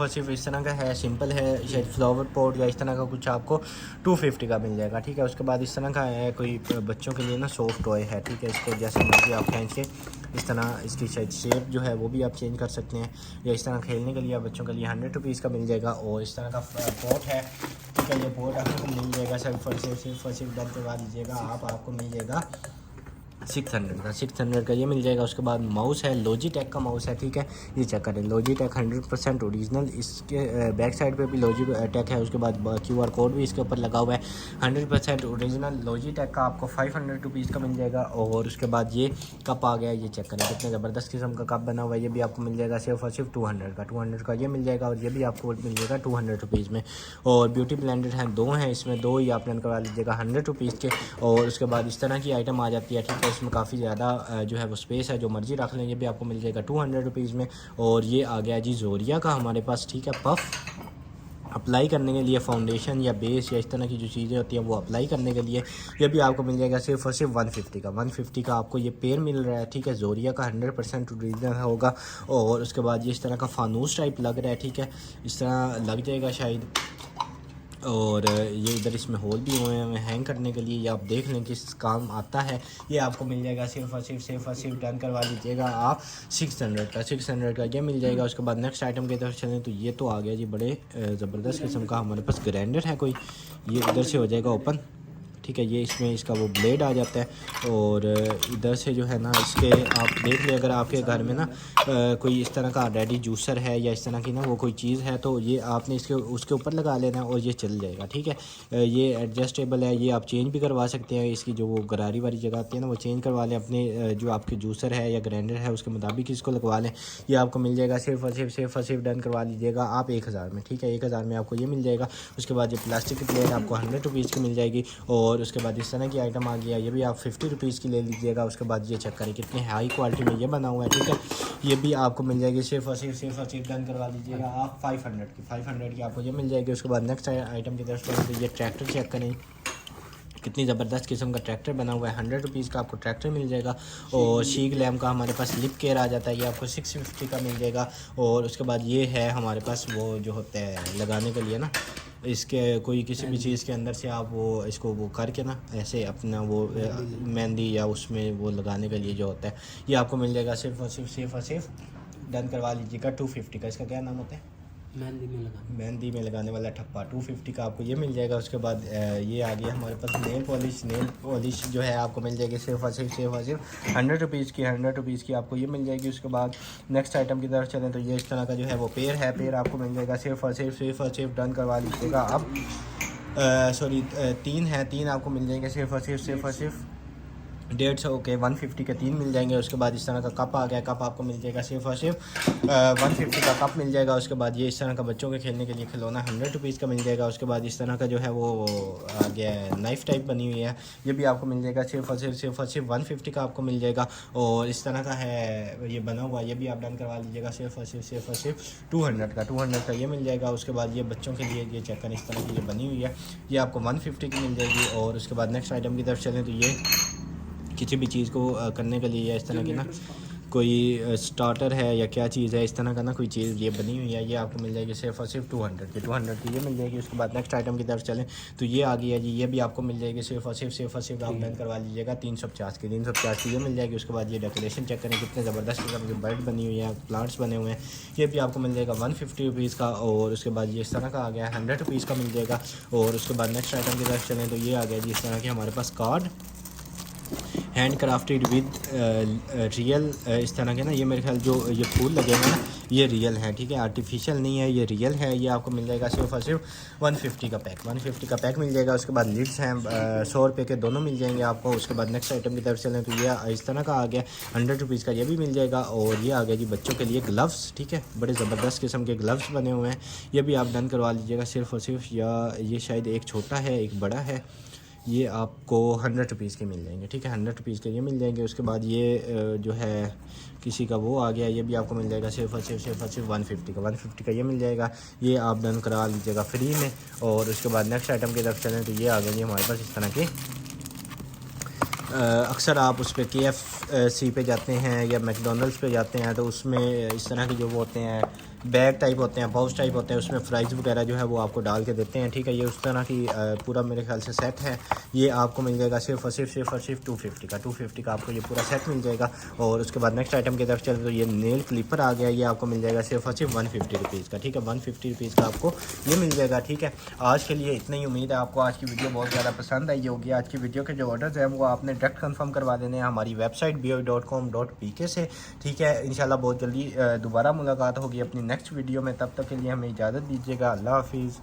सिर्फ इस तरह का है, सिंपल है, शायद फ्लावर पॉट या इस तरह का कुछ आपको 250 का मिल जाएगा। ठीक है, उसके बाद इस तरह का है, कोई बच्चों के लिए ना सॉफ्ट टॉय है। ठीक है, इसको जैसे मर्जी आप खींच के इस तरह इसकी शायद शेप जो है वो भी आप चेंज कर सकते हैं। या इस तरह खेलने के लिए बच्चों के लिए 100 रुपीज़ का मिल जाएगा। और इस तरह का पॉट है। ठीक है, ये पॉट आपको मिल जाएगा सिर्फ और सिर्फ डन करवा दीजिएगा आपको मिल जाएगा 600 का ये मिल जाएगा। उसके बाद माउस है, लॉजिटेक का माउस है। ठीक है, ये चेक करें, लॉजिटेक 100% ओरिजिनल। इसके बैक साइड पे भी लॉजिटेक है। उसके बाद QR कोड भी इसके ऊपर लगा हुआ है। 100% ओरिजिनल लॉजिटेक का आपको 500 रुपीज़ का मिल जाएगा। और उसके बाद ये कप आ गया, ये चेक करें कितने ज़बरदस्त किस्म का कप बना हुआ है। ये भी आपको मिल जाएगा सिर्फ और सिर्फ 200 का ये मिल जाएगा। और ये भी आपको मिल जाएगा 200 रुपीज़ में। और ब्यूटी ब्लेंडर हैं, 2 हैं इसमें, 2 ही आप डन करवा लीजिएगा 100 रुपीज़ के। और उसके बाद इस तरह की आइटम आ जाती है। ठीक है, इसमें काफ़ी ज़्यादा जो है वो स्पेस है, जो मर्जी रख लें। ये भी आपको मिल जाएगा 200 रुपीज़ में। और ये आ गया जी ज़ोरिया का हमारे पास। ठीक है, पफ़ अप्लाई करने के लिए, फाउंडेशन या बेस या इस तरह की जो चीज़ें होती हैं वो अप्लाई करने के लिए। ये भी आपको मिल जाएगा सिर्फ और सिर्फ 150 का आपको ये पेयर मिल रहा है। ठीक है, ज़ोरिया का 100% ओरिजिनल होगा। और उसके बाद ये इस तरह का फानूस टाइप लग रहा है। ठीक है, इस तरह लग जाएगा शायद। और ये इधर इसमें होल भी हुए हैं हैंग करने के लिए। ये आप देख लें किस काम आता है। ये आपको मिल जाएगा सिर्फ और सिर्फ डन करवा लीजिएगा आप 600 का ये मिल जाएगा। उसके बाद नेक्स्ट आइटम की तरफ चलें तो ये तो आ गया जी बड़े ज़बरदस्त किस्म का हमारे पास ग्राइंडर है कोई। ये इधर से हो जाएगा ओपन। ठीक है, ये इसमें इसका वो ब्लेड आ जाता है। और इधर से जो है ना इसके आप देख लें, अगर आपके घर में ना कोई इस तरह का रेडी जूसर है या इस तरह की ना वो कोई चीज़ है तो ये आपने इसके उसके ऊपर लगा लेना और ये चल जाएगा। ठीक है, ये एडजस्टेबल है, ये आप चेंज भी करवा सकते हैं। इसकी जो वो गरारी वाली जगह आती है ना वो चेंज करवा लें अपने जो आपके जूसर है या ग्राइंडर है उसके मुताबिक इसको लगवा लें। ये आपको मिल जाएगा सिर्फ और सिर्फ डन करवा लीजिएगा आप 1000 में। ठीक है, 1000 में आपको ये मिल जाएगा। उसके बाद ये प्लास्टिक की प्लेट आपको 100 रुपीज़ की मिल जाएगी। और उसके बाद इस तरह की आइटम आ गया, ये भी आप 50 रुपीज़ की ले लीजिएगा। उसके बाद ये चेक करें कितनी हाई क्वालिटी में ये बना हुआ है। ठीक है, ये भी आपको मिल जाएगी सिर्फ और सिर्फ डन करवा लीजिएगा आप 500 की आपको ये मिल जाएगी। उसके बाद नेक्स्ट आइटम की तरफ तो ये ट्रैक्टर चेक करें, कितनी ज़बरदस्त किस्म का ट्रैक्टर बना हुआ है। 100 रुपीज़ का आपको ट्रैक्टर मिल जाएगा। और शीग लैम्प का हमारे पास लिप केयर आ जाता है, ये आपको 650 का मिल जाएगा। और उसके बाद ये है हमारे पास वो जो होता है लगाने के लिए ना, इसके कोई किसी भी चीज़ के अंदर से आप वो इसको वो करके ना ऐसे अपना वो मेहंदी या उसमें वो लगाने के लिए जो होता है ये आपको मिल जाएगा सिर्फ और सिर्फ डन करवा लीजिएगा 250 का। इसका क्या नाम होता है? मेहंदी में लगाने वाला ठप्पा। 250 का आपको ये मिल जाएगा। उसके बाद ये आ गया हमारे पास नेल पॉलिश जो है आपको मिल जाएगी सिर्फ और सिर्फ 100 रुपीज़ की आपको ये मिल जाएगी। उसके बाद नेक्स्ट आइटम की तरफ चलें तो ये इस तरह का जो है वो पेयर है, पेयर आपको मिल जाएगा सिर्फ और सिर्फ डन करवा लीजिएगा आप। सॉरी 3 है, 3 आपको मिल जाएंगे सिर्फ और सिर्फ 150 के 150 के 3 मिल जाएंगे। उसके बाद इस तरह का कप आ गया, कप आपको मिल जाएगा सिर्फ और सिर्फ 150 का कप मिल जाएगा। उसके बाद ये इस तरह का बच्चों के खेलने के लिए खिलौना 100 रुपीज़ का मिल जाएगा। उसके बाद इस तरह का जो है वो आ गया है नाइफ़ टाइप बनी हुई है, ये भी आपको मिल जाएगा सिर्फ और सिर्फ 150 का आपको मिल जाएगा। और इस तरह का है ये बना हुआ, ये भी आप डन करवा लीजिएगा सिर्फ और सिर्फ 200 का ये मिल जाएगा। उसके बाद ये बच्चों के लिए ये चेक करें इस तरह की ये बनी हुई है, ये आपको 150 की मिल जाएगी। और उसके बाद नेक्स्ट आइटम की तरफ चलें तो ये किसी भी चीज़ को करने के लिए इस तरह की ना कोई स्टार्टर है या क्या चीज़ है इस तरह का ना कोई चीज़ ये बनी हुई है, ये आपको मिल जाएगी सिर्फ और सिर्फ 200 की ये मिल जाएगी। उसके बाद नेक्स्ट आइटम की तरफ चलें तो ये आ गई है जी, ये भी आपको मिल जाएगी सिर्फ और सिर्फ आप डन करवा लीजिएगा 350 की ये मिल जाएगी। उसके बाद ये डेकोरेशन चेक करें कितने ज़बरदस्त किस्म की बर्ड बनी हुई है, प्लांट्स बने हुए हैं, ये भी आपको मिल जाएगा 150 रुपीज़ का। और उसके बाद ये इस तरह का आ गया 100 रुपीज़ का मिल जाएगा। और उसके बाद नेक्स्ट आइटम की तरफ चलें तो ये आ गया जी इस तरह के हमारे पास card hand crafted with real, इस तरह के ना, ये मेरे ख्याल जो ये फूल लगेंगे ना ये रियल है, ठीक है, आर्टिफिशियल नहीं है, ये रियल है। ये आपको मिल जाएगा सिर्फ और सिर्फ 150 का पैक, 150 का पैक मिल जाएगा। उसके बाद लिड्स हैं 100 रुपये के दोनों मिल जाएंगे आपको। उसके बाद नेक्स्ट आइटम की तरफ चलें तो ये इस तरह का आ गया 100 रुपीज़ का, ये भी मिल जाएगा। और ये आ गया जी बच्चों के लिए ग्लव्स, ठीक है, बड़े ज़बरदस्त किस्म के ग्लव्स बने हुए हैं, ये भी आप डन करवा लीजिएगा सिर्फ और सिर्फ, या ये शायद एक छोटा है एक बड़ा है, ये आपको 100 रुपीज़ के मिल जाएंगे, ठीक है, 100 रुपीज़ के ये मिल जाएंगे। उसके बाद ये जो है किसी का वो आ गया, ये भी आपको मिल जाएगा सिर्फ और सिर्फ 150 का, 150 का ये मिल जाएगा, ये आप डन करा लीजिएगा फ्री में। और उसके बाद नेक्स्ट आइटम की तरफ चलें तो ये आ गई हमारे पास इस तरह के, अक्सर आप उस पर KFC पे जाते हैं या मैकडोनल्ड्स पे जाते हैं तो उसमें इस तरह के जो वो होते हैं बैग टाइप होते हैं, पाउच टाइप होते हैं, उसमें फ्राइज़ वगैरह जो है वो आपको डाल के देते हैं, ठीक है। ये उस तरह की पूरा मेरे ख्याल से सेट है, ये आपको मिल जाएगा सिर्फ और सिर्फ 250 का, 250 का आपको ये पूरा सेट मिल जाएगा। और उसके बाद नेक्स्ट आइटम की तरफ चले तो ये नेल क्लिपर आ गया, ये आपको मिल जाएगा सिर्फ और सिर्फ 150 रुपीज़ का, ठीक है, 150 रुपीज़ का आपको ये मिल जाएगा, ठीक है। आज के लिए इतनी ही, उम्मीद है आपको आज की वीडियो बहुत ज़्यादा पसंद आई होगी। आज की वीडियो के जो ऑर्डर्स हैं वो आपने डायरेक्ट कंफर्म करवा देने हैं हमारी वेबसाइट boi.com.pk से, ठीक है। इंशाल्लाह बहुत जल्दी दोबारा मुलाकात होगी अपनी नेक्स्ट वीडियो में, तब तक के लिए हमें इजाज़त दीजिएगा। अल्लाह हाफिज़।